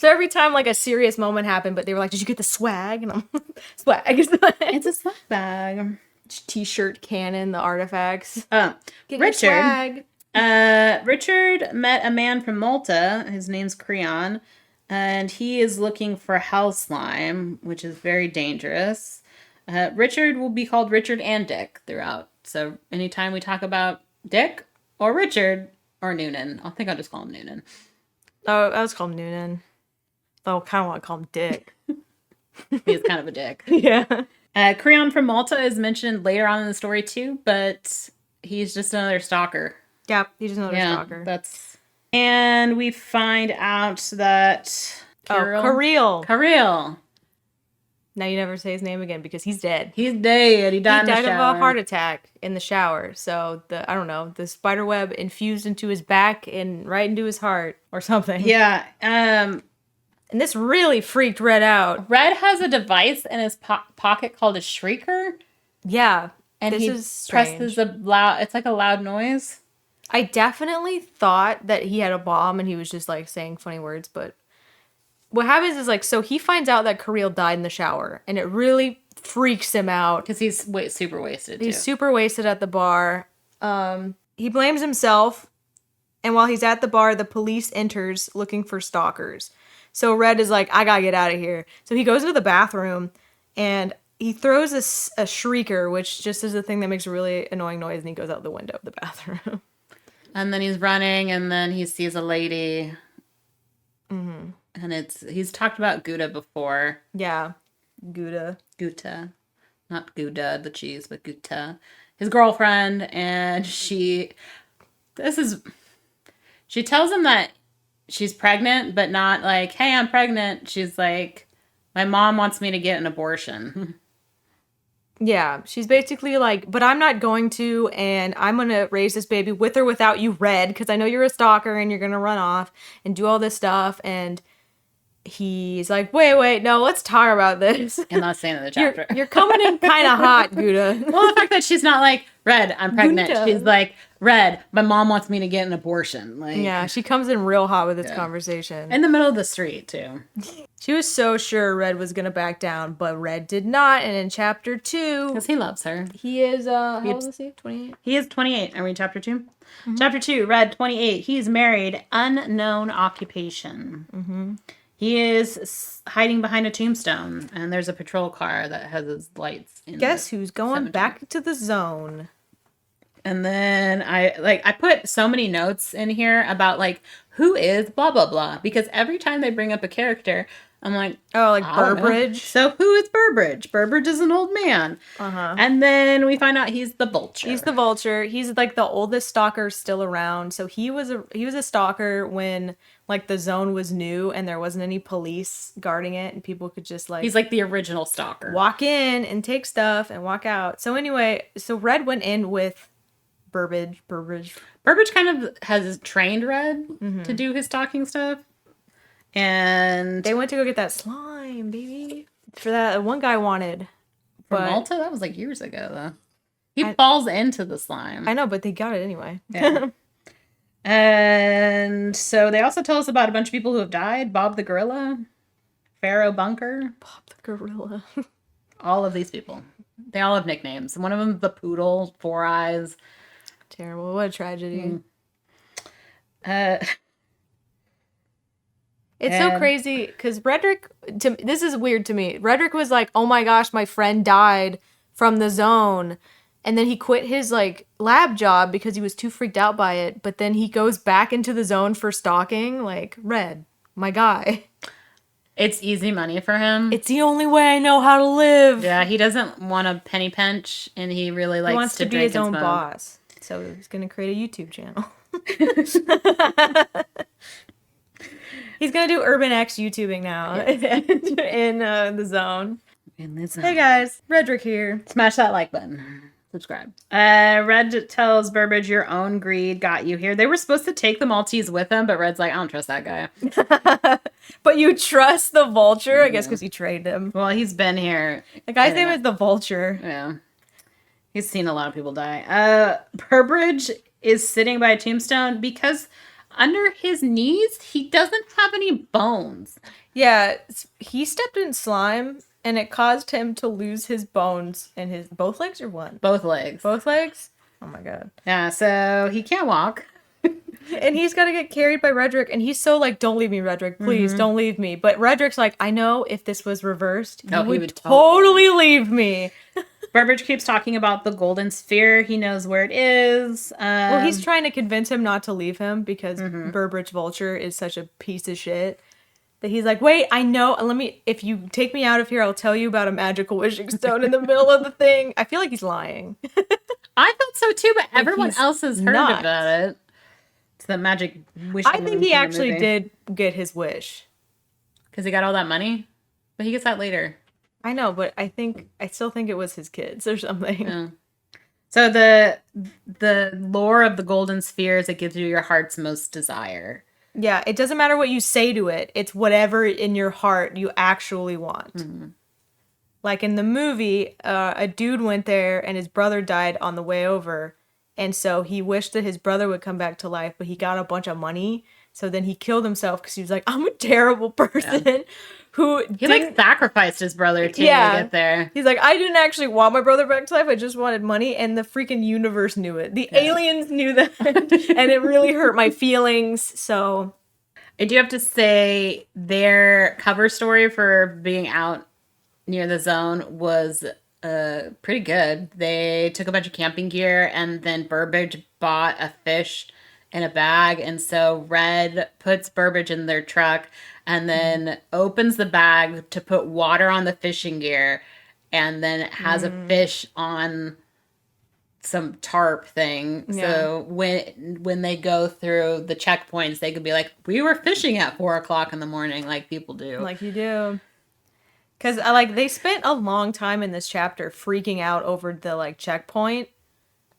every time like a serious moment happened, but they were like, did you get the swag? And I'm swag. It's a swag bag. T-shirt cannon, the artifacts. Richard. Richard met a man from Malta. His name's Creon. And he is looking for hell slime, which is very dangerous. Richard will be called Richard and Dick throughout. So anytime we talk about Dick or Richard or Noonan, I think I'll just call him Noonan. Oh, I was called him Noonan. Though I kind of want to call him Dick. He's kind of a dick. Yeah. Creon from Malta is mentioned later on in the story too, but he's just another stalker. Yeah, he's just another stalker. And we find out that Kirill. Now you never say his name again because he's dead. He's dead. He died of a heart attack in the shower. So the spider web infused into his back and right into his heart or something. Yeah. And this really freaked Red out. Red has a device in his pocket called a shrieker. Yeah. And he presses it's like a loud noise. I definitely thought that he had a bomb and he was just like saying funny words, but what happens is like, so he finds out that Kirill died in the shower and it really freaks him out. Because he's super wasted too. He's super wasted at the bar. He blames himself. And while he's at the bar, the police enters looking for stalkers. So Red is like, I gotta get out of here. So he goes into the bathroom and he throws a shrieker, which just is a thing that makes a really annoying noise, and he goes out the window of the bathroom. And then he's running, and then he sees a lady. Mm-hmm. And he's talked about Gouda before. Yeah. Gouda. Not Gouda, the cheese, but Gouda. His girlfriend, and she tells him that she's pregnant, but not like, hey, I'm pregnant. She's like, my mom wants me to get an abortion. Yeah, she's basically like, but I'm not going to, and I'm going to raise this baby with or without you, Red, because I know you're a stalker and you're going to run off and do all this stuff. And he's like, wait, no, let's talk about this. And that's the end of the chapter. You're coming in kind of hot, Gouda. Well, the fact that she's not like, Red, I'm pregnant. Gouda. She's like, Red, my mom wants me to get an abortion. Like, Yeah, she comes in real hot with this conversation. in the middle of the street, too. She was so sure Red was going to back down, but Red did not. And in chapter 2... Because he loves her. He is, how old is he? 28? He is 28. Are we in chapter 2? Mm-hmm. Chapter 2, Red, 28. He's married, unknown occupation. Mm-hmm. He is hiding behind a tombstone, and there's a patrol car that has his lights. Guess who's going back to the zone? And then I put so many notes in here about like, who is blah, blah, blah. Because every time they bring up a character, I'm like, oh, like Burbridge. So who is Burbridge? Burbridge is an old man. Uh-huh. And then we find out he's the vulture. He's the vulture. He's like the oldest stalker still around. So he was a stalker when like the zone was new and there wasn't any police guarding it and people could just like... He's like the original stalker. Walk in and take stuff and walk out. So anyway, so Red went in with Burbridge. Burbridge kind of has trained Red to do his stalking stuff. And they went to go get that slime, baby. For that one guy wanted. From Malta? That was like years ago, though. He falls into the slime. I know, but they got it anyway. Yeah. And so they also tell us about a bunch of people who have died. Bob the Gorilla. Pharaoh Bunker. Bob the Gorilla. All of these people. They all have nicknames. One of them, the Poodle, Four Eyes. Terrible. What a tragedy. It's so crazy because Redrick, this is weird to me. Redrick was like, oh my gosh, my friend died from the zone. And then he quit his like lab job because he was too freaked out by it. But then he goes back into the zone for stalking. Like, Red, my guy. It's easy money for him. It's the only way I know how to live. Yeah, he doesn't want a penny pinch, and he really likes he wants to drink be his and own smoke. boss. So he's going to create a YouTube channel. He's going to do Urban X YouTubing now in the zone. Hey guys, Redrick here. Smash that like button. Subscribe. Red tells Burbridge, your own greed got you here. They were supposed to take the Maltese with him, but Red's like, I don't trust that guy. But you trust the vulture? I guess because you trained him. Well, he's been here. The guy's name is the Vulture. Yeah. He's seen a lot of people die. Burbridge is sitting by a tombstone because under his knees, he doesn't have any bones. Yeah, he stepped in slime, and it caused him to lose his bones in his... Both legs or one? Both legs. Both legs? Oh my god. Yeah, so he can't walk. And he's got to get carried by Redrick, and he's so like, don't leave me, Redrick. Please, don't leave me. But Redrick's like, I know if this was reversed, you would totally leave me. Burbridge keeps talking about the golden sphere. He knows where it is. Well, he's trying to convince him not to leave him because Burbridge Vulture is such a piece of shit that he's like, wait, I know. If you take me out of here, I'll tell you about a magical wishing stone in the middle of the thing. I feel like he's lying. I thought so too, but everyone else has heard about it. It's the magic wish. I think he actually did get his wish. Because he got all that money? But he gets that later. I know, but I still think it was his kids or something. Yeah. So the lore of the golden sphere is it gives you your heart's most desire. Yeah, it doesn't matter what you say to it. It's whatever in your heart you actually want. Mm-hmm. Like in the movie, a dude went there and his brother died on the way over. And so he wished that his brother would come back to life, but he got a bunch of money. So then he killed himself because he was like, I'm a terrible person He like sacrificed his brother too to get there. He's like, I didn't actually want my brother back to life. I just wanted money. And the freaking universe knew it. The aliens knew that. And it really hurt my feelings. So I do have to say their cover story for being out near the zone was pretty good. They took a bunch of camping gear and then Burbage bought a fish in a bag. And so Red puts Burbage in their truck and then opens the bag to put water on the fishing gear and then it has a fish on some tarp thing. Yeah. So when they go through the checkpoints, they could be like, we were fishing at 4:00 in the morning, like people do. Like you do. Because like they spent a long time in this chapter freaking out over the like checkpoint.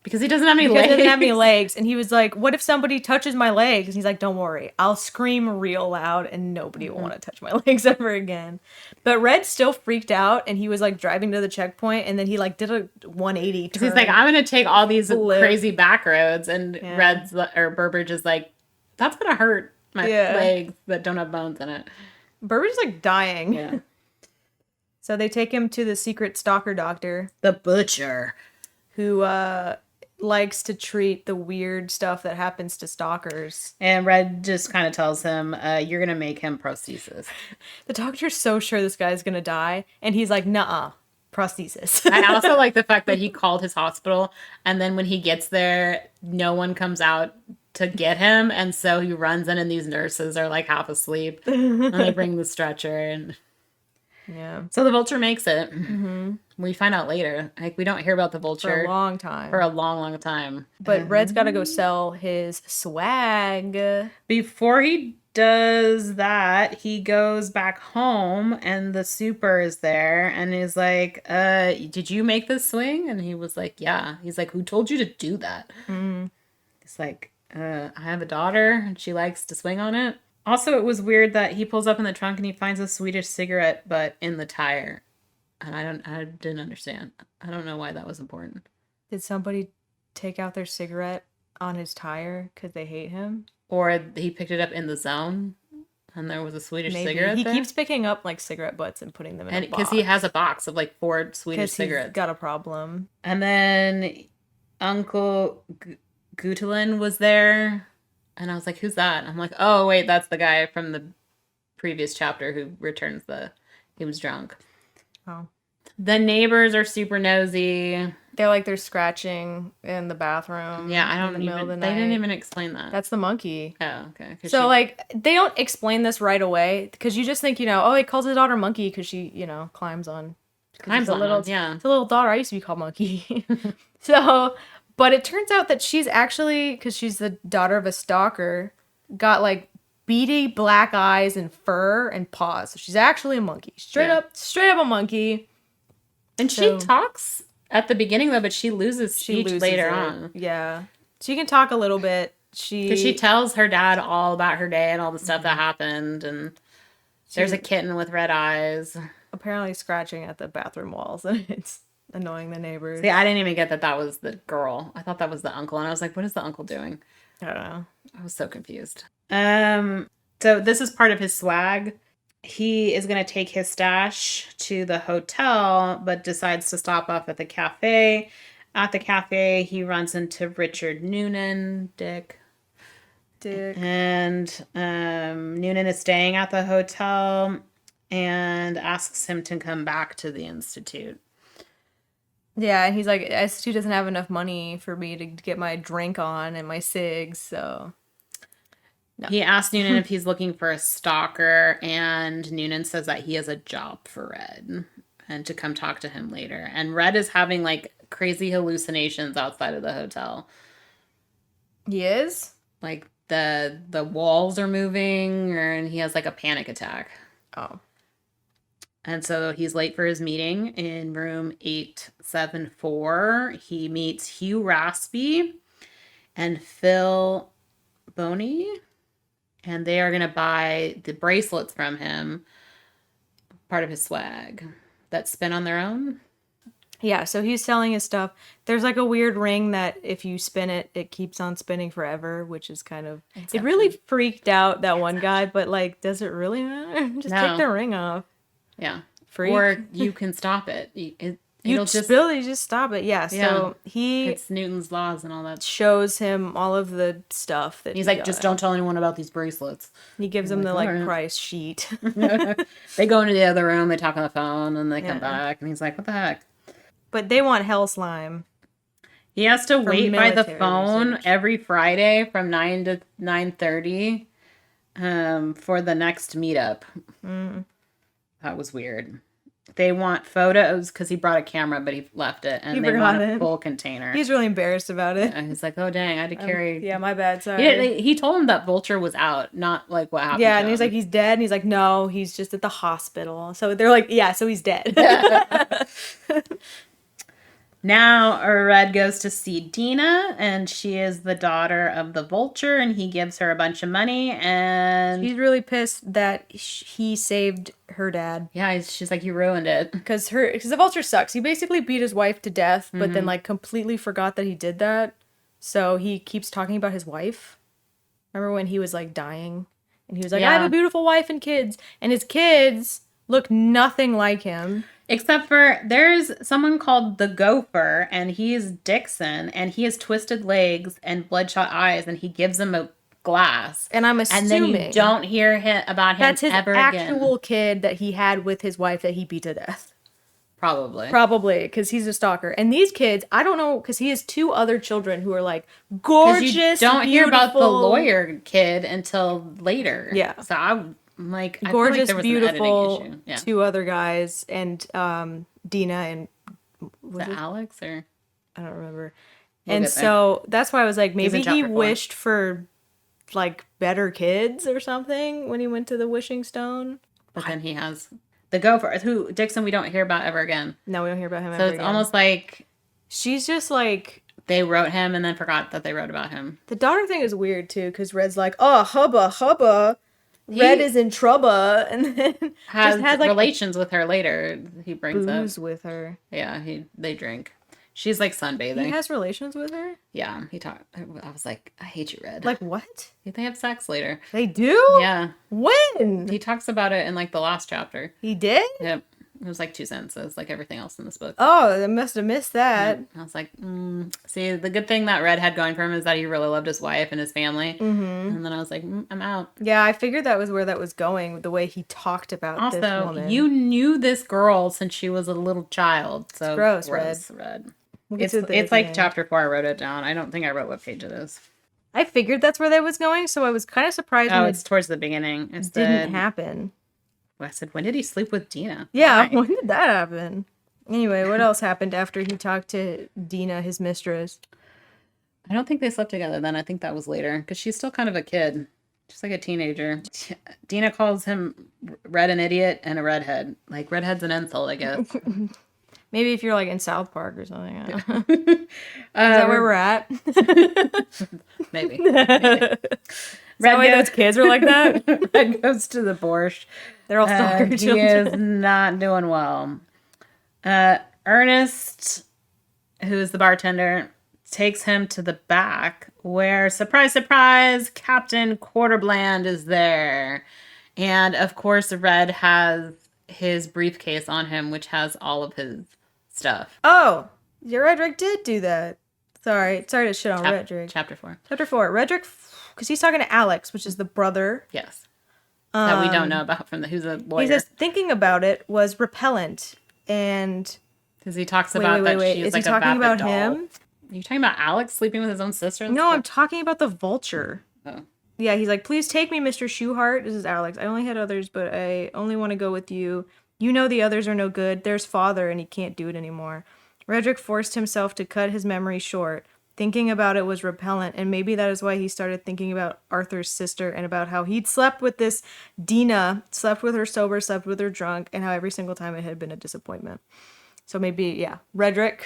Because he doesn't have any Because legs. he doesn't have any legs. And he was like, what if somebody touches my legs? And he's like, don't worry. I'll scream real loud and nobody will want to touch my legs ever again. But Red still freaked out and he was like driving to the checkpoint and then he like did a 180 turn. He's like, I'm going to take all these Flip. crazy back roads. And Burbage is like, that's going to hurt my legs that don't have bones in it. Burbage is like dying. Yeah. So they take him to the secret stalker doctor. The butcher. Who likes to treat the weird stuff that happens to stalkers. And Red just kind of tells him, you're going to make him prosthesis. The doctor's so sure this guy's going to die. And he's like, nuh-uh, prosthesis. I also like the fact that he called his hospital. And then when he gets there, no one comes out to get him. And so he runs in and these nurses are like half asleep. And they bring the stretcher. And yeah. so the vulture makes it. Mm-hmm. We find out later. Like, we don't hear about the vulture. For a long time. For a long, long time. But Red's got to go sell his swag. Before he does that, he goes back home and the super is there and is like, did you make this swing? And he was like, yeah. He's like, who told you to do that? Mm-hmm. He's like, I have a daughter and she likes to swing on it. Also, it was weird that he pulls up in the trunk and he finds a Swedish cigarette butt in the tire. And I didn't understand. I don't know why that was important. Did somebody take out their cigarette on his tire because they hate him? Or he picked it up in the zone and there was a Swedish cigarette He there? keeps picking up like cigarette butts and putting them in a box. Because he has a box of like 4 Swedish cigarettes. He's got a problem. And then Uncle Gutelin was there. And I was like, who's that? I'm like, oh, wait, that's the guy from the previous chapter who returns he was drunk. Oh. The neighbors are super nosy. They're scratching in the bathroom. Yeah, I don't even, they didn't even explain that. That's the monkey. Oh, okay. So, they don't explain this right away because you just think, he calls his daughter monkey because she, climbs on. Climbs on, yeah. It's a little daughter. I used to be called monkey. So, but it turns out that she's actually, because she's the daughter of a stalker, got like beady black eyes and fur and paws. So she's actually a monkey. Straight up a monkey. And she talks at the beginning though, but she loses speech later on. Yeah. She can talk a little bit. Because she tells her dad all about her day and all the stuff that happened. And there's a kitten with red eyes. Apparently scratching at the bathroom walls. And it's annoying the neighbors. See, I didn't even get that was the girl. I thought that was the uncle. And I was like, what is the uncle doing? I don't know. I was so confused. So this is part of his swag. He is going to take his stash to the hotel, but decides to stop off at the cafe. At the cafe, he runs into Richard Noonan, Dick. And Noonan is staying at the hotel and asks him to come back to the Institute. Yeah, and he's like, S2 doesn't have enough money for me to get my drink on and my cigs, so... No. He asks Noonan if he's looking for a stalker, and Noonan says that he has a job for Red and to come talk to him later. And Red is having like crazy hallucinations outside of the hotel. He is? Like the walls are moving, and he has like a panic attack. Oh. And so he's late for his meeting in room 874. He meets Hugh Raspy and Phil Boney. And they are going to buy the bracelets from him, part of his swag, that spin on their own. Yeah, so he's selling his stuff. There's like a weird ring that if you spin it, it keeps on spinning forever, which is kind of... It really freaked out that one guy, but like, does it really matter? Just take the ring off. Yeah. Freak. Or you can stop it. You just stop it. Yeah. Yeah. So he It's Newton's laws and all that. shows him all of the stuff that He's like, just don't tell anyone about these bracelets. He gives him like, the like "Alright." price sheet. They go into the other room, they talk on the phone, and they come back, and he's like, what the heck? But they want hell slime. He has to wait by the military phone research. every Friday from 9 to 9:30 for the next meetup. That was weird. They want photos because he brought a camera, but he left it, and He they forgot want a it. full container. He's really embarrassed about it. And he's like, oh, dang, I had to carry... Yeah, my bad, sorry. He told him that Vulture was out, not like what happened Yeah, to and he's him. like, he's dead. And he's like, no, he's just at the hospital. So they're like, yeah, so he's dead. Now, Red goes to see Dina, and she is the daughter of the Vulture, and he gives her a bunch of money, and... He's really pissed that he saved her dad. Yeah, she's like, you ruined it. Because the Vulture sucks. He basically beat his wife to death, but then, like, completely forgot that he did that. So he keeps talking about his wife. Remember when he was, like, dying? And he was like, I have a beautiful wife and kids. And his kids look nothing like him. Except for there's someone called the Gopher, and he's Dixon, and he has twisted legs and bloodshot eyes, and he gives him a glass. And I'm assuming... And then you don't hear about him that's his ever actual again. kid that he had with his wife that he beat to death. Probably, because he's a stalker. And these kids, I don't know, because he has 2 other children who are like gorgeous, you don't hear about the beautiful- lawyer kid until later. Yeah. So I'm like, I gorgeous, feel like there was beautiful an editing issue. Yeah. 2 other guys, and Dina and Was it Alex or I don't remember. We'll And get there. so that's why I was like, in maybe he chapter 4. wished for like better kids or something when he went to the wishing stone. But then he has the Gopher, who Dixon we don't hear about ever again. No, we don't hear about him. So ever it's again. almost like she's just like they wrote him and then forgot that they wrote about him. the daughter thing is weird too, because Red's like, oh hubba. Red is in trouble, and then Has just has like relations with her later. He brings booze up. with her. Yeah, they drink. She's like sunbathing. He has relations with her? Yeah, he talked. I was like, I hate you, Red. Like what? They have sex later. They do? Yeah, When? he talks about it in like the last chapter. He did? Yep, it was like 2 sentences, like everything else in this book. Oh, I must have missed that. I was like, see, the good thing that Red had going for him is that he really loved his wife and his family. Mm-hmm. And then I was like, I'm out. Yeah, I figured that was where that was going, the way he talked about this Also, woman. you knew this girl since she was a little child. So gross, Red. We'll get to the It's like end. chapter 4. I wrote it down. I don't think I wrote what page it is. I figured that's where that was going, so I was kind of surprised Oh, when it's towards the beginning. it didn't happen. I said, when did he sleep with Dina? Yeah, Why? when did that happen? Anyway, what else happened after he talked to Dina, his mistress? I don't think they slept together then. I think that was later because she's still kind of a kid. She's like a teenager. Dina calls him Red an idiot and a redhead. Like, redhead's an insult, I guess. Maybe if you're like in South Park or something. I don't know. Is that where we're at? Maybe. Red way those kids are like that? Red goes to the borscht. They're all stalker He children. is not doing well. Ernest, who is the bartender, takes him to the back where, surprise, surprise, Captain Quarterbland is there. And, of course, Red has his briefcase on him, which has all of his stuff. Oh, your Redrick did do that. Sorry to shit on Redrick. Chapter 4. Chapter 4. Redrick, because he's talking to Alex, which is the brother. Yes. That we don't know about from who's a lawyer. He says thinking about it was repellent, and Because he talks about that she's is like he a talking vapid about doll. him? Are you talking about Alex sleeping with his own sister? No, I'm talking about the vulture. Oh. Yeah, he's like, please take me, Mr. SCHUHART. This is Alex. I only had others, but I only want to go with you. You know the others are no good. There's father, and he can't do it anymore. Redrick forced himself to cut his memory short. Thinking about it was repellent, and maybe that is why he started thinking about Arthur's sister and about how he'd slept with this Dina, slept with her sober, slept with her drunk, and how every single time it had been a disappointment. So maybe, yeah, Redrick.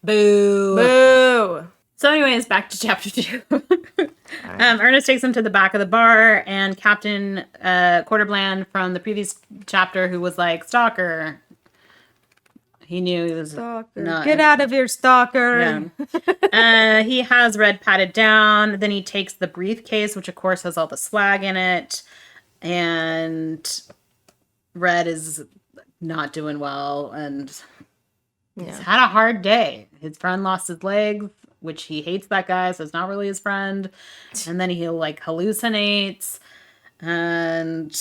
Boo. Boo! So anyways, back to chapter 2. Ernest takes him to the back of the bar, and Captain Quarterbland from the previous chapter, who was like, Stalker. He knew he was Stalker. not. Get out of here, Stalker! Yeah. He has Red patted down. Then he takes the briefcase, which of course has all the swag in it. And Red is not doing well. And He's had a hard day. His friend lost his legs, which he hates that guy, so it's not really his friend. And then he like hallucinates. And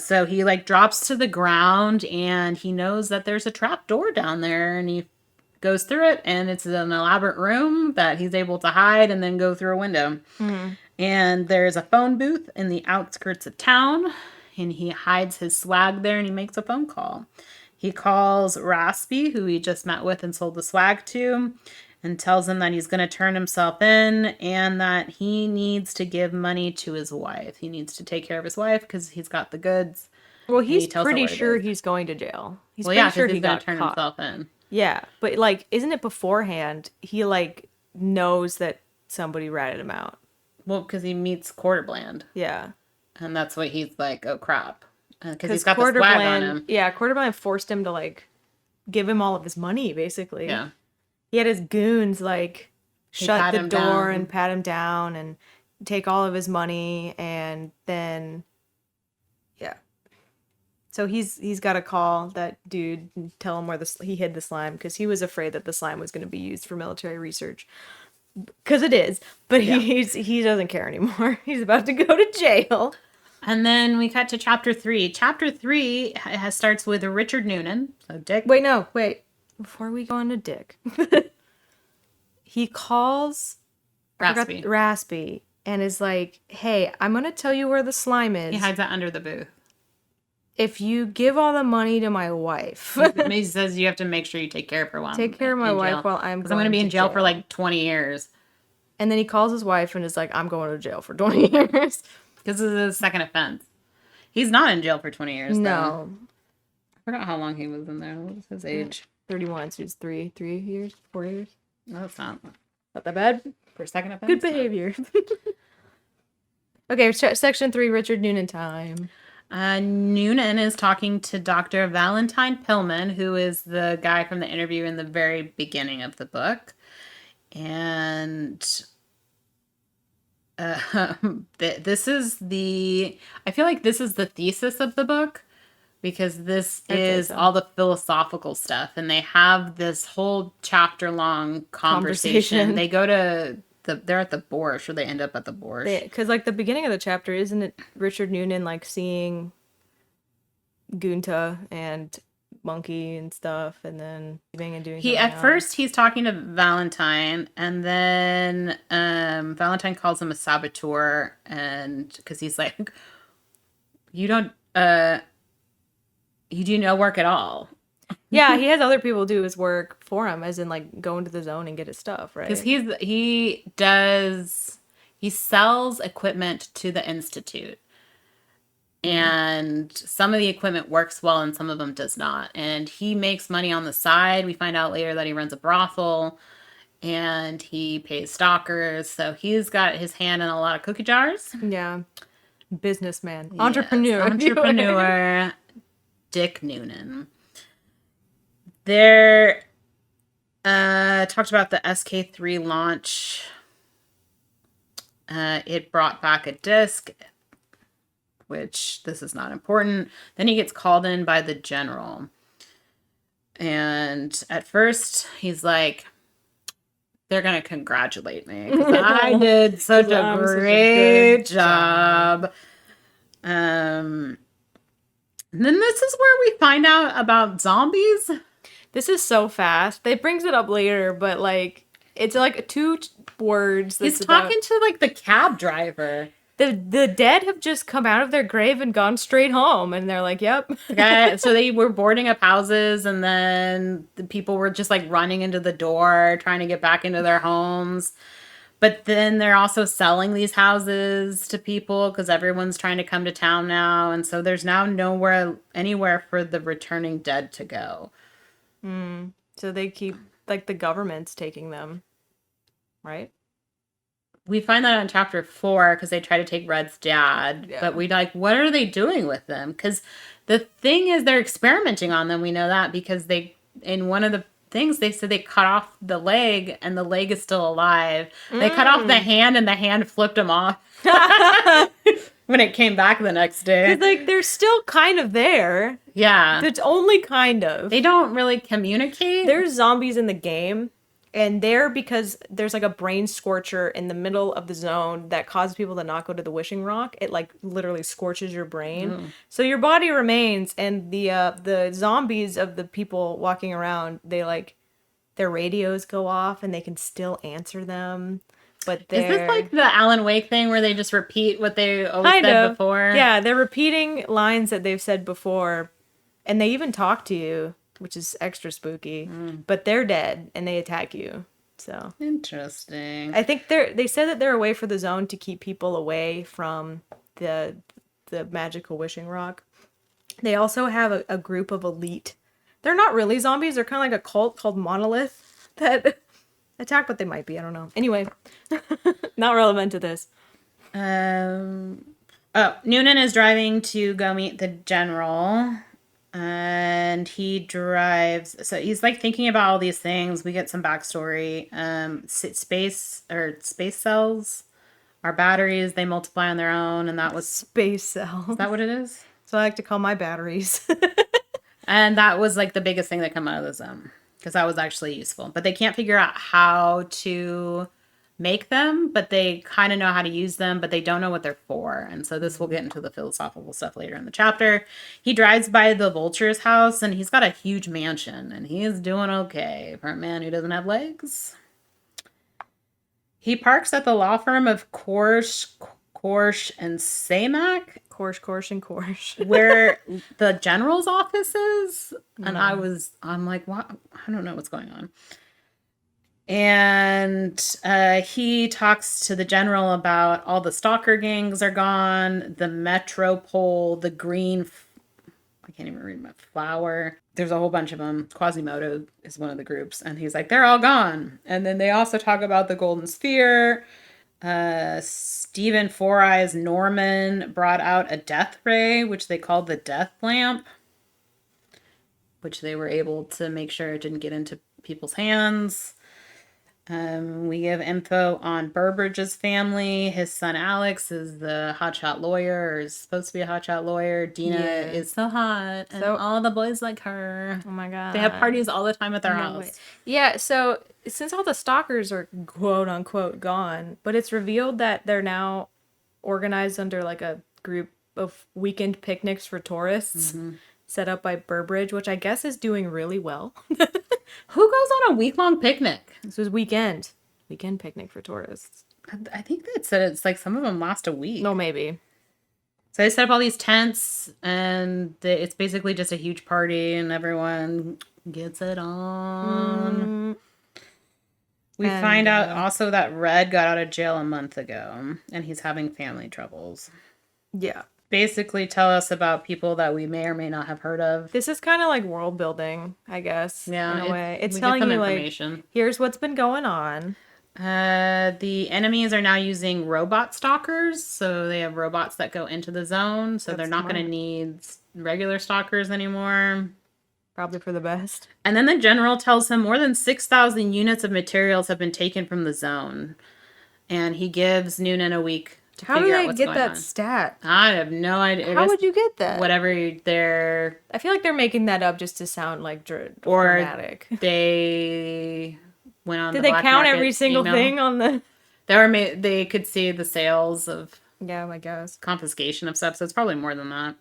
so he like drops to the ground and he knows that there's a trap door down there and he goes through it and it's an elaborate room that he's able to hide and then go through a window. And there's a phone booth in the outskirts of town and he hides his swag there and he makes a phone call. He calls Raspy, who he just met with and sold the swag to, and tells him that he's going to turn himself in and that he needs to give money to his wife. He needs to take care of his wife because he's got the goods. Well, he's pretty sure he's going to jail. He's well, pretty yeah, sure he's going to turn himself in. Yeah, but like, isn't it beforehand? He like knows that somebody ratted him out. Well, because he meets Quarterbland. Yeah. And that's what he's like, oh crap. Because he's got the swag on him. Yeah, Quarterbland forced him to like give him all of his money, basically. Yeah. He had his goons like shut the door and pat him down and take all of his money, and then so he's got to call that dude and tell him where he hid the slime, because he was afraid that the slime was going to be used for military research, because it is, but he doesn't care anymore. He's about to go to jail. And then we cut to chapter 3. Chapter 3 starts with Richard Noonan. So Dick. Wait. Before we go into Dick, he calls Raspy and is like, "Hey, I'm gonna tell you where the slime is." He hides it under the booth. If you give all the money to my wife. He says you have to make sure you take care of her while take care of my wife while I'm going to be in jail for like 20 years. And then he calls his wife and is like, I'm going to jail for 20 years. Because this is his second offense. He's not in jail for 20 years, No. I forgot how long he was in there. What was his age? 31, so it's 3 years, 4 years. No, it's not. Not that bad. For a second offense? Good behavior. Okay, section 3, Richard Noonan time. Noonan is talking to Dr. Valentine Pillman, who is the guy from the interview in the very beginning of the book. And this is I feel like this is the thesis of the book, because this is all the philosophical stuff. And they have this whole chapter long conversation. They go to they're at the Borscht, or they end up at the Borscht. Because like the beginning of the chapter, isn't it Richard Noonan like seeing Gunta and Monkey and stuff, and then leaving and doing first he's talking to Valentine, and then Valentine calls him a saboteur, and because he's like, you do no work at all. Yeah, he has other people do his work for him, as in like go into the zone and get his stuff, right? Because he sells equipment to the Institute. And some of the equipment works well and some of them does not. And he makes money on the side. We find out later that he runs a brothel and he pays stalkers. So he's got his hand in a lot of cookie jars. Yeah. Businessman. Yes. Entrepreneur. Dick Noonan. There talked about the SK3 launch. It brought back a disc, which this is not important. Then he gets called in by the general. And at first he's like, they're going to congratulate me, 'cause I did such a great job. And then this is where we find out about zombies. This is so fast. They brings it up later, but like it's like 2 words. He's talking to like the cab driver. The dead have just come out of their grave and gone straight home, and they're like, "Yep." Okay, so they were boarding up houses, and then the people were just like running into the door, trying to get back into their homes. But then they're also selling these houses to people because everyone's trying to come to town now, and so there's now anywhere for the returning dead to go. So they keep like the government's taking them, right? We find that on chapter 4 because they try to take Red's dad, but we like, what are they doing with them? Because the thing is, they're experimenting on them. We know that because in one of the things they said they cut off the leg and the leg is still alive. They cut off the hand and the hand flipped them off. when it came back the next day. Because, like, they're still kind of there. Yeah. It's only kind of. They don't really communicate. There's zombies in the game, and they're because there's, like, a brain scorcher in the middle of the zone that causes people to not go to the wishing rock. It, like, literally scorches your brain. So your body remains, and the zombies of the people walking around, they, like, their radios go off, and they can still answer them. But Is this like the Alan Wake thing where they just repeat what they always said before? Yeah, they're repeating lines that they've said before, and they even talk to you, which is extra spooky. But they're dead, and they attack you. So interesting. I think they said that they're a way for the zone to keep people away from the magical wishing rock. They also have a group of elite. They're not really zombies. They're kind of like a cult called Monolith that attack, but they might be. I don't know. Anyway, not relevant to this. Noonan is driving to go meet the general, and he drives. So he's like thinking about all these things. We get some backstory. Space cells are batteries. They multiply on their own, and that was space cells. Is that what it is? So I like to call my batteries. And that was like the biggest thing that came out of the zone. Because that was actually useful. But they can't figure out how to make them, but they kind of know how to use them, but they don't know what they're for. And so this will get into the philosophical stuff later in the chapter. He drives by the Vulture's house, and he's got a huge mansion, and he is doing okay for a man who doesn't have legs. He parks at the law firm of Korsh, and Samak. Korsh. Where the general's office is. And I'm like, what? I don't know what's going on. And he talks to the general about all the stalker gangs are gone, the Metropole, the green, I can't even read my flower. There's a whole bunch of them. Quasimodo is one of the groups. And he's like, they're all gone. And then they also talk about the Golden Sphere. Stephen Four Eyes Norman brought out a death ray, which they called the death lamp, which they were able to make sure it didn't get into people's hands. We give info on Burbridge's family. His son Alex is the hotshot lawyer, or is supposed to be a hotshot lawyer. Dina is so hot, and all the boys like her. Oh my god. They have parties all the time at their house. Way. Yeah, so since all the stalkers are quote unquote gone, but it's revealed that they're now organized under like a group of weekend picnics for tourists set up by Burbridge, which I guess is doing really well. Who goes on a week-long picnic? This was weekend picnic for tourists. I think that said it's like some of them last a week. No, maybe. So they set up all these tents, and it's basically just a huge party, and everyone gets it on. We find out also that Red got out of jail a month ago, and he's having family troubles. Yeah. Basically tell us about people that we may or may not have heard of. This is kind of like world building, I guess. Yeah, in a way. It's telling you like, here's what's been going on. The enemies are now using robot stalkers, so they have robots that go into the zone, so they're not going to need regular stalkers anymore. Probably for the best. And then the general tells him more than 6,000 units of materials have been taken from the zone, and he gives Noonan a week. How do they get that stat? I have no idea. How would you get that? Whatever they're... I feel like they're making that up just to sound like dramatic. They went on Did they count every single thing on the... They could see the sales of... Yeah, I guess. Confiscation of stuff, so it's probably more than that.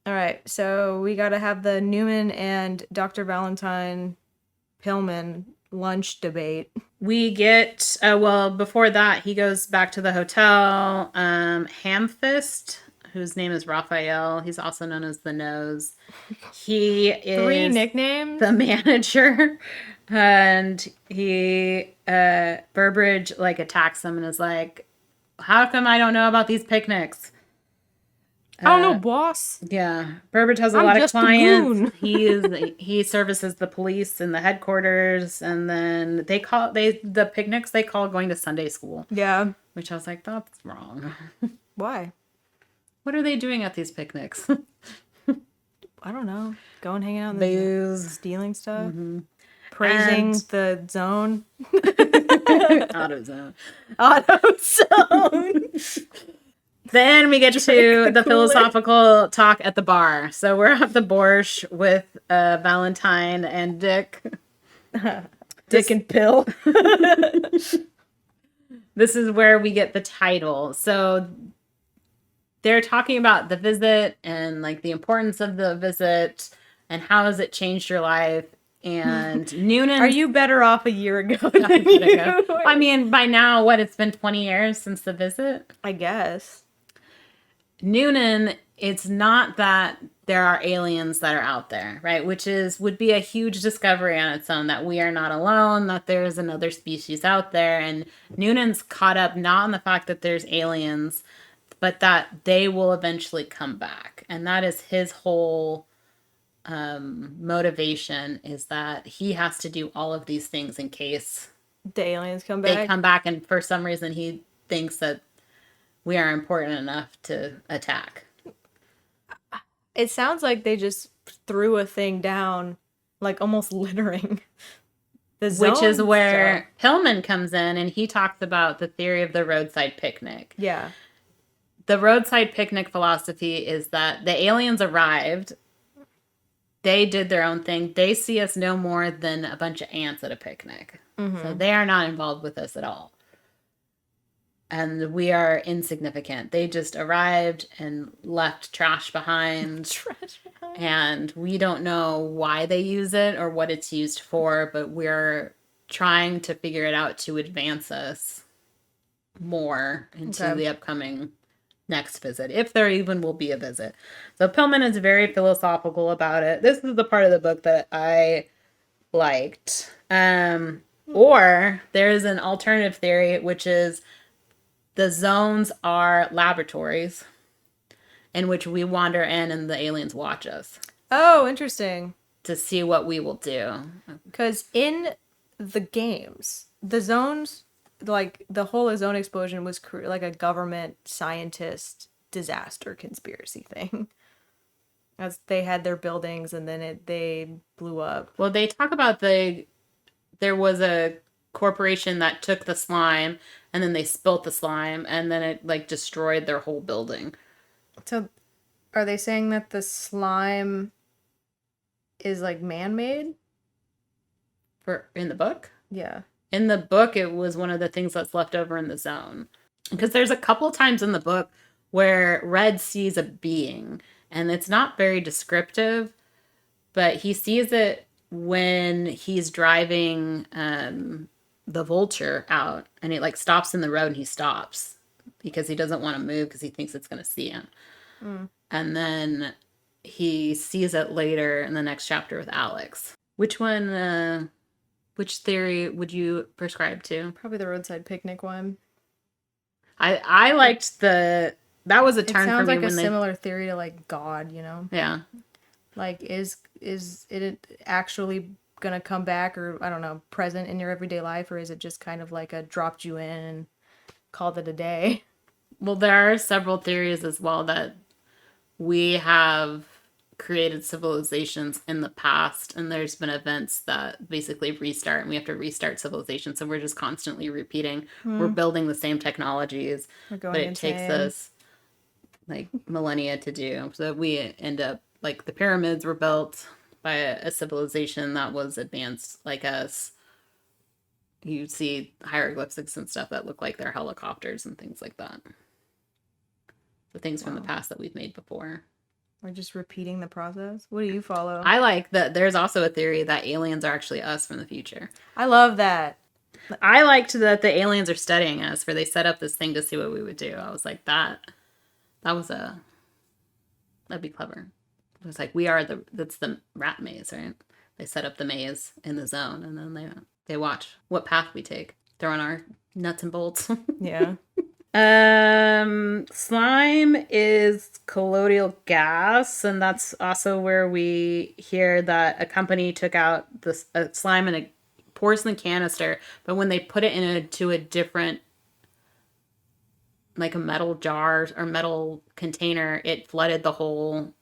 All right, so we got to have the Newman and Dr. Valentine Pillman lunch debate. We get before that he goes back to the hotel. Hamfist, whose name is Raphael, he's also known as the Nose, he is 3 nicknames, the manager, and he Burbridge like attacks him and is like, how come I don't know about these picnics? I don't know, boss. Yeah, Burbridge has a lot of clients. He services the police in the headquarters, and then the picnics they call going to Sunday school. Yeah, which I was like, that's wrong. Why? What are they doing at these picnics? I don't know. Going hanging out in the zone, stealing stuff, praising the zone. Auto zone. Then we get to the the Kool-Aid. philosophical talk at the bar. So we're at the borscht with Valentine and Dick. Dick and Pill. This is where we get the title. So they're talking about the visit and like the importance of the visit and how has it changed your life. And Noonan, Are you better off a year ago? I mean, by now, what? It's been 20 years since the visit. I guess. Noonan, it's not that there are aliens that are out there, right? Which would be a huge discovery on its own, that we are not alone, that there is another species out there. And Noonan's caught up not on the fact that there's aliens, but that they will eventually come back. And that is his whole motivation, is that he has to do all of these things in case the aliens come back. They come back, and for some reason he thinks that we are important enough to attack. It sounds like they just threw a thing down, like almost littering the zone. Which is where Pillman comes in, and he talks about the theory of the roadside picnic. Yeah. The roadside picnic philosophy is that the aliens arrived, they did their own thing. They see us no more than a bunch of ants at a picnic. Mm-hmm. So they are not involved with us at all. And we are insignificant. They just arrived and left trash behind. And we don't know why they use it or what it's used for, but we're trying to figure it out to advance us more into the upcoming next visit, if there even will be a visit. So Pillman is very philosophical about it. This is the part of the book that I liked. Or there's an alternative theory, which is the zones are laboratories in which we wander in and the aliens watch us. Oh, interesting. To see what we will do. Because in the games, the zones, like the whole zone explosion was like a government scientist disaster conspiracy thing. As they had their buildings and then they blew up. Well, they talk about there was a corporation that took the slime and then they spilt the slime and then it like destroyed their whole building. So are they saying that the slime is like man-made? In the book? Yeah. In the book, it was one of the things that's left over in the zone. Because there's a couple times in the book where Red sees a being, and it's not very descriptive, but he sees it when he's driving the vulture out, and he like stops in the road and he stops because he doesn't want to move because he thinks it's going to see him. And then he sees it later in the next chapter with Alex. Which one... Which theory would you prescribe to? Probably the roadside picnic one. I liked that was a turn for me. It sounds like a similar theory to like God, you know? Yeah. Like is it actually gonna come back, or I don't know, present in your everyday life, or is it just kind of like a dropped you in and called it a day? Well, there are several theories as well that we have created civilizations in the past, and there's been events that basically restart, and we have to restart civilization. So we're just constantly repeating. We're building the same technologies, but it takes us like millennia to do. So we end up like the pyramids were built by a civilization that was advanced like us. You see hieroglyphics and stuff that look like they're helicopters and things like that. The things from the past that we've made before. We're just repeating the process. What do you follow? I like that there's also a theory that aliens are actually us from the future. I love that. I liked that the aliens are studying us, where they set up this thing to see what we would do. I was like, that'd be clever. It was like, that's the rat maze, right? They set up the maze in the zone, and then they watch what path we take. Throw in our nuts and bolts. Yeah. Slime is colloidal gas, and that's also where we hear that a company took out this slime in a porcelain canister, but when they put it into a different, like a metal jar or metal container, it flooded the whole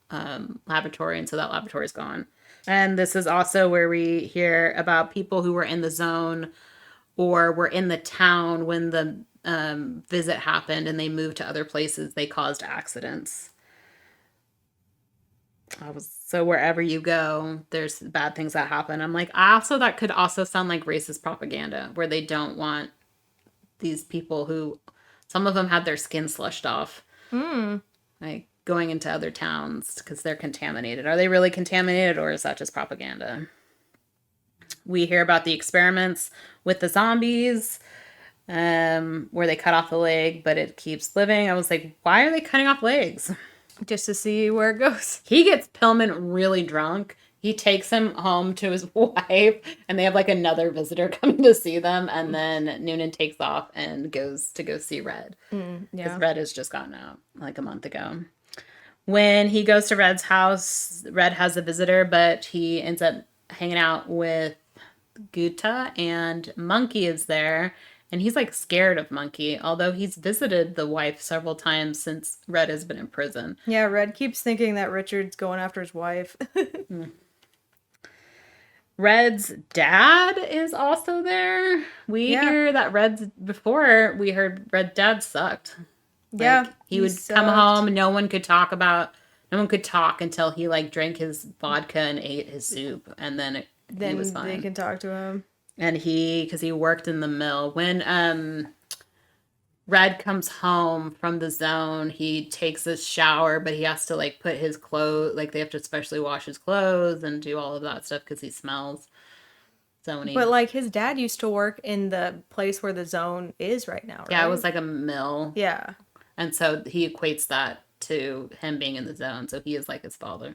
laboratory, and so that laboratory is gone. And this is also where we hear about people who were in the zone or were in the town when the visit happened and they moved to other places, they caused accidents. So wherever you go, there's bad things that happen. I'm like, also, that could also sound like racist propaganda, where they don't want these people who, some of them had their skin slushed off, like going into other towns because they're contaminated. Are they really contaminated, or is that just propaganda? We hear about the experiments with the zombies, where they cut off the leg, but it keeps living. I was like, why are they cutting off legs? Just to see where it goes. He gets Pillman really drunk. He takes him home to his wife, and they have like another visitor coming to see them. And then Noonan takes off and goes to go see Red. Because Red has just gotten out like a month ago. When he goes to Red's house, Red has a visitor, but he ends up hanging out with Guta, and Monkey is there. And he's like scared of Monkey, although he's visited the wife several times since Red has been in prison. Yeah, Red keeps thinking that Richard's going after his wife. Red's dad is also there. We hear that before we heard Red's dad sucked. Yeah. He would come home, no one could talk until he like drank his vodka and ate his soup, and then he was fine. They can talk to him. And because he worked in the mill. When Red comes home from the zone, he takes a shower, but he has to like put his clothes, like they have to specially wash his clothes and do all of that stuff because he smells. So but like his dad used to work in the place where the zone is right now, right? Yeah, it was like a mill. Yeah. And so he equates that to him being in the zone. So he is like his father.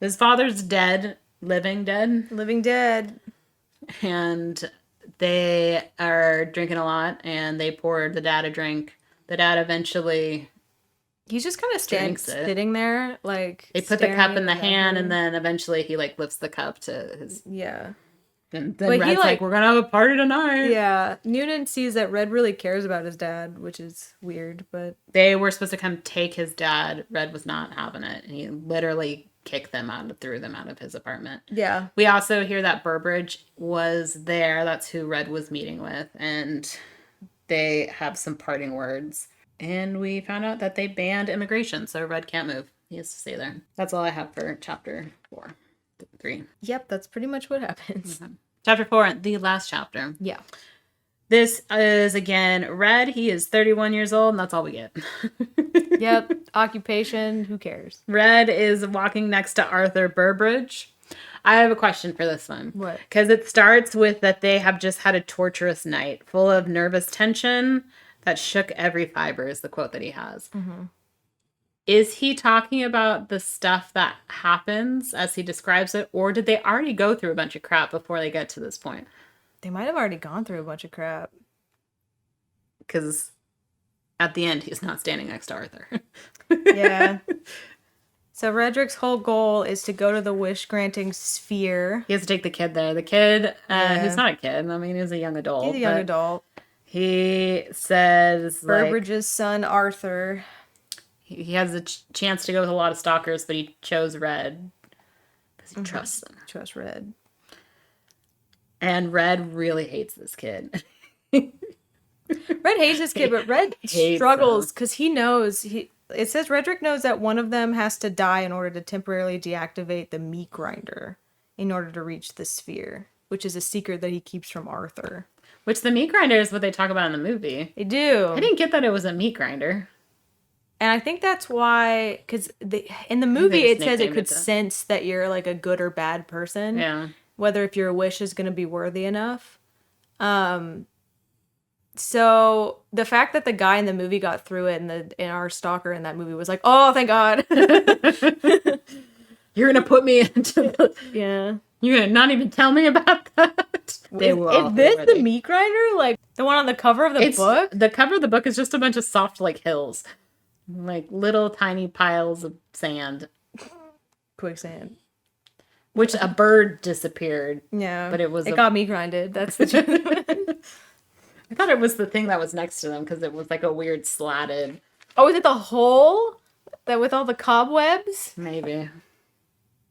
His father's dead, living dead. Living dead. And they are drinking a lot, and they poured the dad a drink. The dad eventually... He's just kind of sitting there, like... They put the cup in the hand, and then eventually he, like, lifts the cup to his... Yeah. And then Red's like, we're gonna have a party tonight. Yeah. Noonan sees that Red really cares about his dad, which is weird, but... They were supposed to come take his dad. Red was not having it, and he literally... threw them out of his apartment. Yeah. We also hear that Burbridge was there. That's who Red was meeting with. And they have some parting words. And we found out that they banned immigration, so Red can't move. He has to stay there. That's all I have for chapter 3. Yep, that's pretty much what happens. Okay. Chapter 4, the last chapter. Yeah. This is, again, Red. He is 31 years old, and that's all we get. Yep. Occupation, who cares? Red is walking next to Arthur Burbridge. I have a question for this one. What? Because it starts with that they have just had a torturous night full of nervous tension that shook every fiber, is the quote that he has. Mm-hmm. Is he talking about the stuff that happens as he describes it, or did they already go through a bunch of crap before they get to this point? They might have already gone through a bunch of crap. Because at the end, he's not standing next to Arthur. Yeah. So Redrick's whole goal is to go to the wish-granting sphere. He has to take the kid there. The kid, who's not a kid. I mean, he's a young adult. He's a young adult. He says, Burbridge's son, Arthur. He has a chance to go with a lot of stalkers, but he chose Red because he trusts them. Trust Red. And Red really hates this kid. Red hates this kid, but Red struggles because he knows... It says Redrick knows that one of them has to die in order to temporarily deactivate the meat grinder in order to reach the sphere, which is a secret that he keeps from Arthur. Which the meat grinder is what they talk about in the movie. They do. I didn't get that it was a meat grinder. And I think that's why, because in the movie it says it could sense that you're like a good or bad person. Yeah. Whether if your wish is going to be worthy enough. So the fact that the guy in the movie got through it and our stalker in that movie was like, oh, thank God. You're going to put me into the... Yeah. You're going to not even tell me about that? Is this the meat grinder? Like the one on the cover of the book? The cover of the book is just a bunch of soft like hills. Like little tiny piles of sand. Quicksand. Which a bird disappeared. Yeah. But it got me grinded. That's the truth. I thought it was the thing that was next to them because it was like a weird slatted. Oh, is it the hole that with all the cobwebs? Maybe.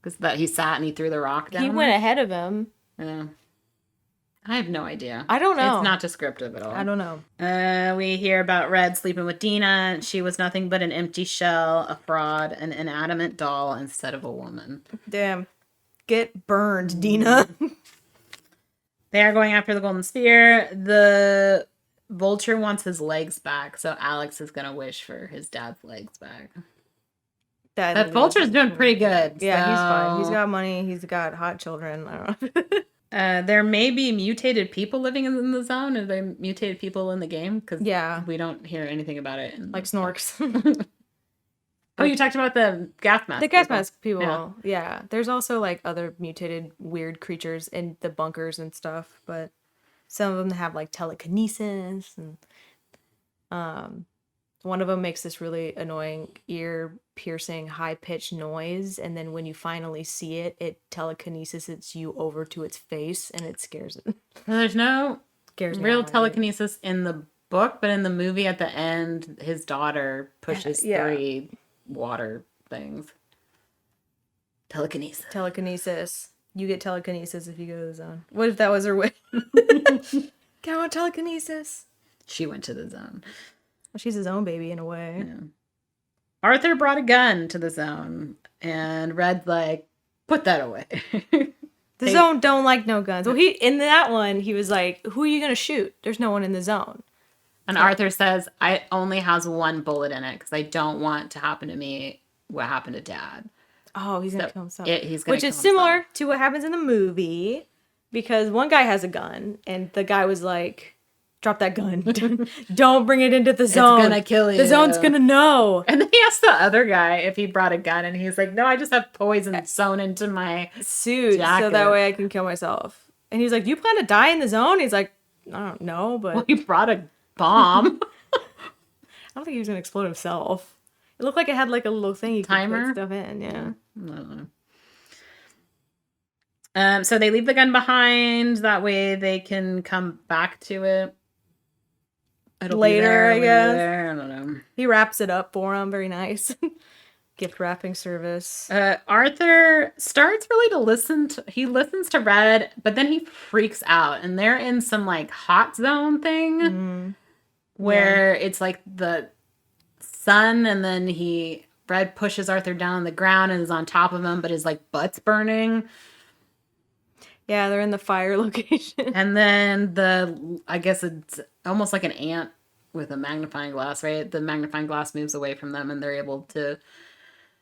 Because that he sat and he threw the rock down. He went ahead of him. Yeah. I have no idea. I don't know. It's not descriptive at all. I don't know. We hear about Red sleeping with Dina. She was nothing but an empty shell, a fraud, an inanimate doll instead of a woman. Damn. Get burned, Dina. They are going after the Golden Sphere. The Vulture wants his legs back, so Alex is going to wish for his dad's legs back. That Vulture's doing pretty good. Yeah, so... he's fine. He's got money. He's got hot children. I don't know. There may be mutated people living in the zone. Are there mutated people in the game? Because we don't hear anything about it. Like Snorks. Oh, you talked about the gas mask. The gas mask people. Yeah. There's also like other mutated weird creatures in the bunkers and stuff, but some of them have like telekinesis, and one of them makes this really annoying ear-piercing high-pitched noise, and then when you finally see it, it telekinesis you over to its face, and it scares it. There's no real telekinesis in the book, but in the movie at the end, his daughter pushes 3 water things. Telekinesis. You get telekinesis if you go to the zone. What if that was her way? Go on telekinesis. She went to the zone. Well, she's his own baby in a way. Yeah. Arthur brought a gun to the zone, and Red's like, put that away. The zone don't like no guns. Well, in that one, he was like, who are you going to shoot? There's no one in the zone. And Arthur says, I only has 1 bullet in it because I don't want to happen to me what happened to Dad. Oh, he's going to kill himself. Which is similar to what happens in the movie, because one guy has a gun, and the guy was like, drop that gun. Don't bring it into the zone. It's going to kill you. The zone's going to know. And then he asked the other guy if he brought a gun, and he's like, no, I just have poison sewn into my suit jacket. So that way I can kill myself. And he's like, do you plan to die in the zone? He's like, I don't know, but... Well, he brought a bomb. I don't think he was going to explode himself. It looked like it had like a little thing you could put stuff in. Yeah. I don't know. So they leave the gun behind. That way they can come back to it. Later, I guess. I don't know. He wraps it up for him. Very nice. Gift wrapping service. Arthur starts really to listen to... He listens to Red, but then he freaks out. And they're in some like hot zone thing. Where it's like the sun, and then Red pushes Arthur down on the ground and is on top of him, but his like butt's burning. Yeah, they're in the fire location. And then I guess it's almost like an ant with a magnifying glass, right? The magnifying glass moves away from them, and they're able to...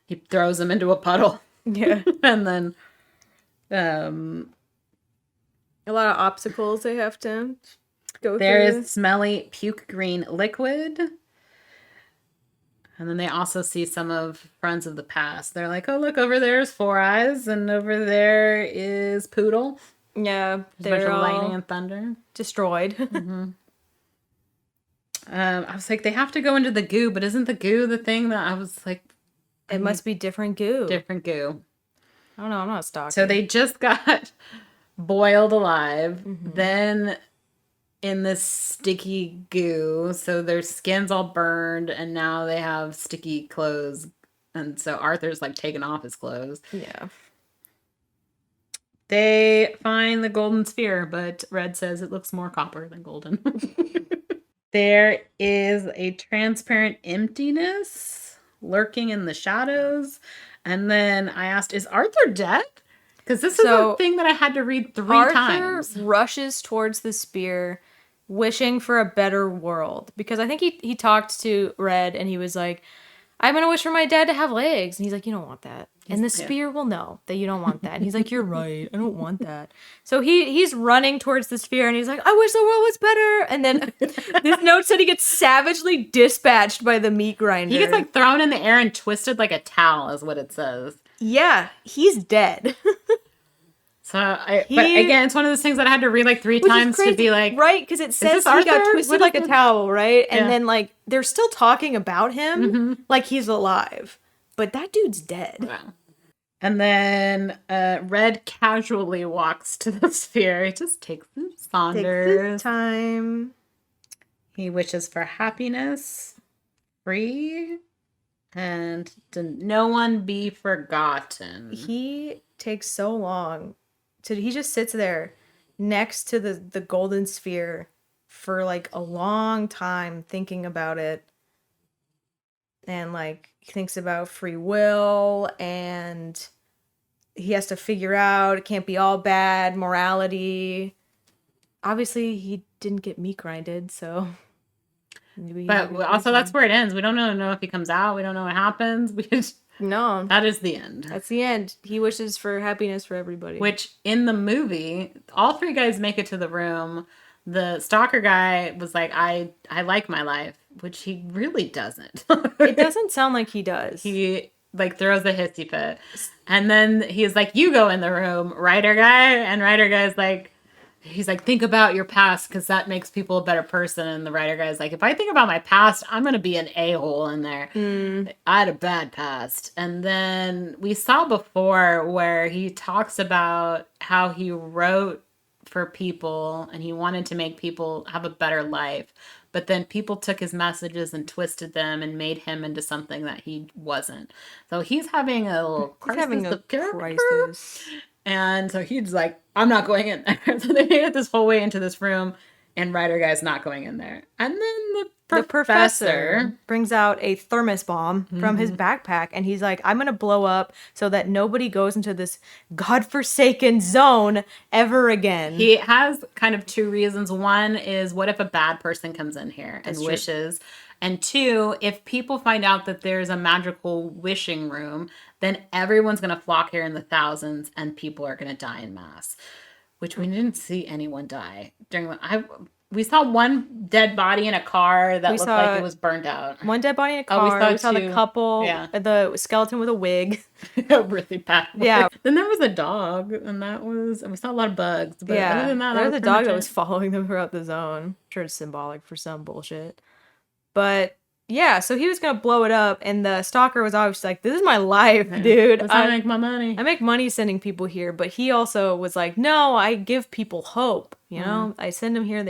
He throws them into a puddle. Yeah. And then... a lot of obstacles they have to go through. There is smelly puke green liquid. And then they also see some of friends of the past. They're like, oh, look, over there is Four Eyes, and over there is Poodle. Yeah, they're all lightning and thunder. Destroyed. I was like, they have to go into the goo, but isn't the goo the thing that I was like... It must be different goo. Different goo. I don't know, I'm not stalking. So they just got boiled alive, then in this sticky goo, so their skin's all burned, and now they have sticky clothes, and so Arthur's like taking off his clothes. Yeah. They find the golden sphere, but Red says it looks more copper than golden. There is a transparent emptiness lurking in the shadows, and then I asked, is Arthur dead? Because this is a thing that I had to read 3 times. Arthur rushes towards the spear, wishing for a better world. Because I think he talked to Red, and he was like, I'm going to wish for my dad to have legs. And he's like, you don't want that. And the spear will know that you don't want that. And he's like, you're right. I don't want that. So he's running towards the sphere, and he's like, I wish the world was better. And then this note said he gets savagely dispatched by the meat grinder. He gets like thrown in the air and twisted like a towel is what it says. Yeah, he's dead. But again, it's one of those things that I had to read like 3 times to be like... Right, because it says he got twisted like a towel, right? And then like, they're still talking about him like he's alive. But that dude's dead. Wow. And then Red casually walks to the sphere. He just takes some Saunders. Takes his time. He wishes for happiness, free, and to no one be forgotten. He takes so long. He just sits there next to the golden sphere for like a long time thinking about it, and like thinks about free will, and he has to figure out it can't be all bad, morality. Obviously he didn't get meat grinded, so maybe But also that's where it ends. We don't know if he comes out. We don't know what happens. no, that is the end. that's the end. He wishes for happiness for everybody. Which in the movie, all three guys make it to the room. The stalker guy was like, I like my life, which he really doesn't. It doesn't sound like he does. He like throws a hissy fit. And then he's like, you go in the room, writer guy. And writer guy's like, he's like, think about your past because that makes people a better person. And the writer guy's like, if I think about my past, I'm going to be an a-hole in there. I had a bad past. And then we saw before where he talks about how he wrote for people and he wanted to make people have a better life. But then people took his messages and twisted them and made him into something that he wasn't. So he's having a little crisis of character. And so he's like, I'm not going in there. So they made it this whole way into this room, and writer guy's not going in there. And then the professor brings out a thermos bomb from his backpack, and he's like, I'm going to blow up so that nobody goes into this godforsaken zone ever again. He has kind of two reasons. One is, what if a bad person comes in here and wishes? And two, if people find out that there's a magical wishing room, then everyone's going to flock here in the thousands and people are going to die in mass, which we didn't see anyone die during we saw one dead body in a car that looked like it was burned out. One dead body in a car. We saw the couple, the skeleton with a wig. Really bad. Yeah. Then there was a dog, and we saw a lot of bugs. But other than that, there was a dog that was following them throughout the zone. I'm sure it's symbolic for some bullshit. But yeah, so he was gonna blow it up, and the stalker was always like, "This is my life, dude. I make my money. I make money sending people here." But he also was like, "No, I give people hope. You know, I send them here.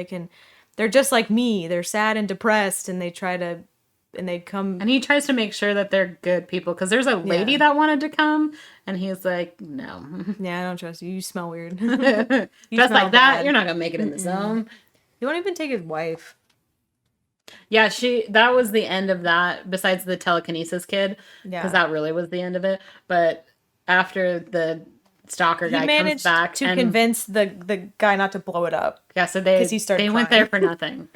They're just like me. They're sad and depressed, and they come." And he tries to make sure that they're good people because there's a lady that wanted to come, and he's like, "No, yeah, I don't trust you. You smell weird. You just like that, you're not gonna make it in the zone." He won't even take his wife. Yeah, that was the end of that, besides the telekinesis kid. Because that really was the end of it. But after the stalker guy comes back to convince the guy not to blow it up. Yeah, so they went there for nothing.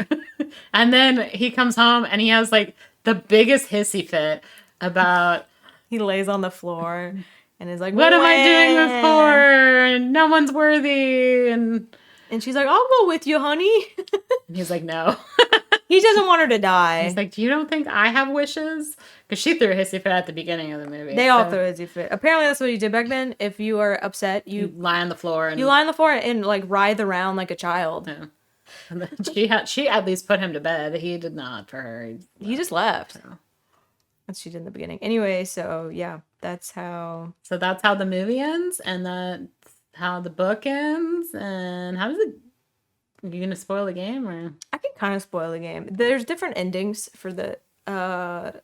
And then he comes home and he has like the biggest hissy fit about he lays on the floor and is like, what am I doing this for? And no one's worthy. And she's like, I'll go with you, honey. And he's like, no. He doesn't want her to die. He's like, you don't think I have wishes? Because she threw a hissy fit at the beginning of the movie. They all threw a hissy fit. Apparently that's what you did back then. If you are upset, you lie on the floor. And like writhe around like a child. Yeah. And then she at least put him to bed. He did not for her. He just left. So. That's what she did in the beginning. Anyway, so yeah, that's how the movie ends, and that's how the book ends. And how does it? Are you gonna spoil the game, or I can kind of spoil the game. There's different endings for the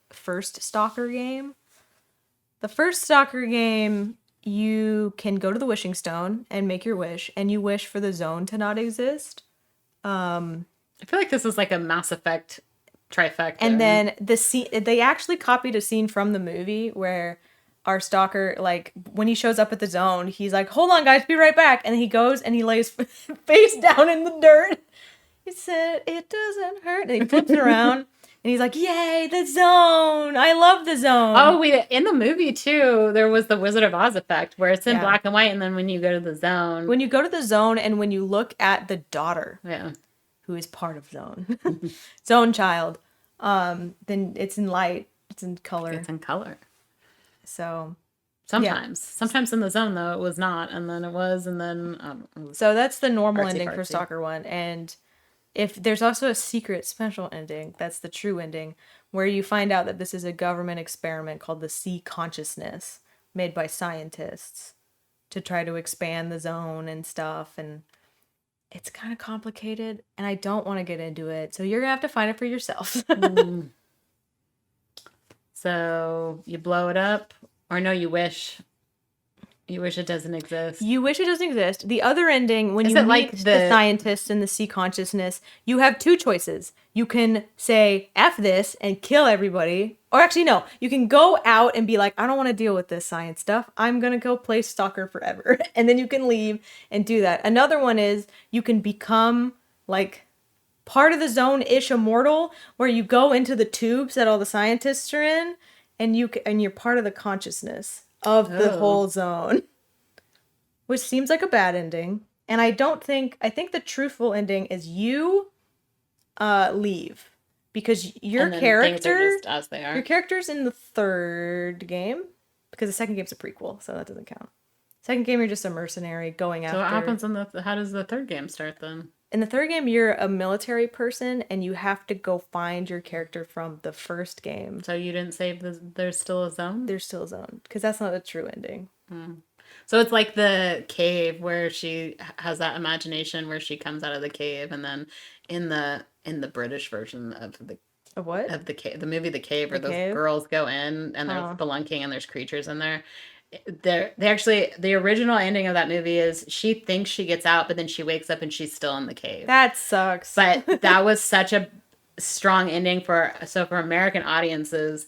first Stalker game. The first Stalker game, you can go to the wishing stone and make your wish, and you wish for the zone to not exist. I feel like this is like a Mass Effect trifecta. And then they actually copied a scene from the movie where our stalker, like, when he shows up at the zone, he's like, hold on, guys, be right back. And he goes and he lays face down in the dirt. He said, it doesn't hurt. And he flips around and he's like, yay, the zone. I love the zone. Oh, in the movie, too, there was the Wizard of Oz effect where it's in black and white. And then when you go to the zone. When you go to the zone and when you look at the daughter, who is part of zone, zone child, then it's in light. It's in color. It's in color. So sometimes in the zone though it was not, and then it was, and then so that's the normal ending for Stalker 1. And if there's also a secret special ending, that's the true ending, where you find out that this is a government experiment called the Sea Consciousness, made by scientists to try to expand the zone and stuff. And it's kind of complicated, and I don't want to get into it, so you're gonna have to find it for yourself. So you blow it up, or no, you wish. You wish it doesn't exist. You wish it doesn't exist. The other ending, when Is you it meet like the scientists and the sea consciousness, you have two choices. You can say F this and kill everybody. Or actually, no. You can go out and be like, I don't want to deal with this science stuff. I'm going to go play Stalker forever. And then you can leave and do that. Another one is you can become like part of the zone-ish immortal, where you go into the tubes that all the scientists are in, and you're part of the consciousness of the whole zone. Which seems like a bad ending. And I think the truthful ending is you leave. Because your character, just as they are. Your character's in the third game. Because the second game's a prequel, so that doesn't count. Second game, you're just a mercenary going after. So what happens how does the third game start then? In the third game, you're a military person, and you have to go find your character from the first game. So you didn't save there's still a zone? There's still a zone. Because that's not a true ending. So it's like the cave where she has that imagination where she comes out of the cave, and then in the British version of the movie The Cave, where those girls go in and they're spelunking and there's creatures in there. The original ending of that movie is she thinks she gets out, but then she wakes up and she's still in the cave. That sucks. But that was such a strong ending for American audiences.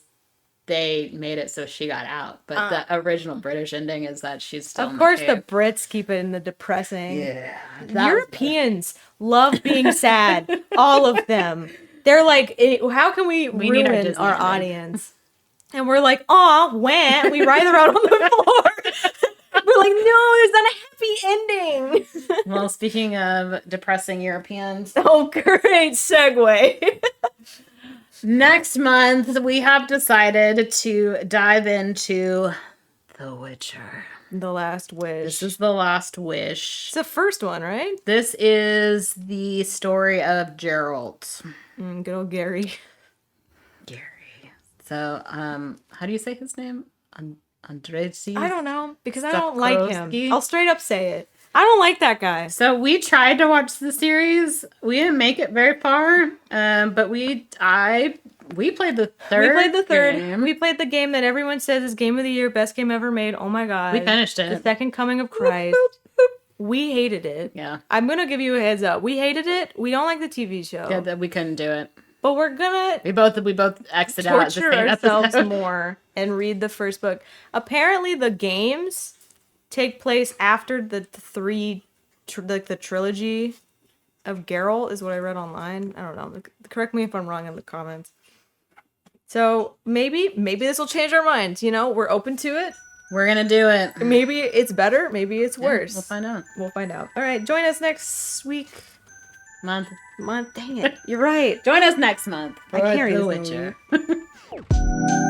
They made it so she got out, but the original British ending is that she's still in the cave. Of course, the Brits keep it in the depressing. Yeah. Europeans love being sad. All of them. They're like, how can we ruin our audience? And we're like, aw, wah. We writhe around on the floor. We're like, no, there's not a happy ending. Well, speaking of depressing Europeans. Oh, great segue. Next month, we have decided to dive into The Witcher. The Last Wish. This is The Last Wish. It's the first one, right? This is the story of Geralt. Good old Gary. So, how do you say his name? Andrzej? I don't know, because I don't like him. Sapkowski? I'll straight up say it. I don't like that guy. So we tried to watch the series. We didn't make it very far, but we played the third. We played the third. Game. We played the game that everyone says is game of the year, best game ever made. Oh my god. We finished it. The Second Coming of Christ. We hated it. Yeah. I'm gonna give you a heads up. We hated it. We don't like the TV show. Yeah, that we couldn't do it. But we're gonna we both exited out at the torture same ourselves episode. more and read the first book. Apparently, the games take place after the the trilogy of Geralt is what I read online. I don't know. Correct me if I'm wrong in the comments. So maybe this will change our minds. You know, we're open to it. We're gonna do it. Maybe it's better. Maybe it's worse. We'll find out. We'll find out. All right. Join us next week. Month. Dang it. You're right. Join us next month. I can't read The this Witcher.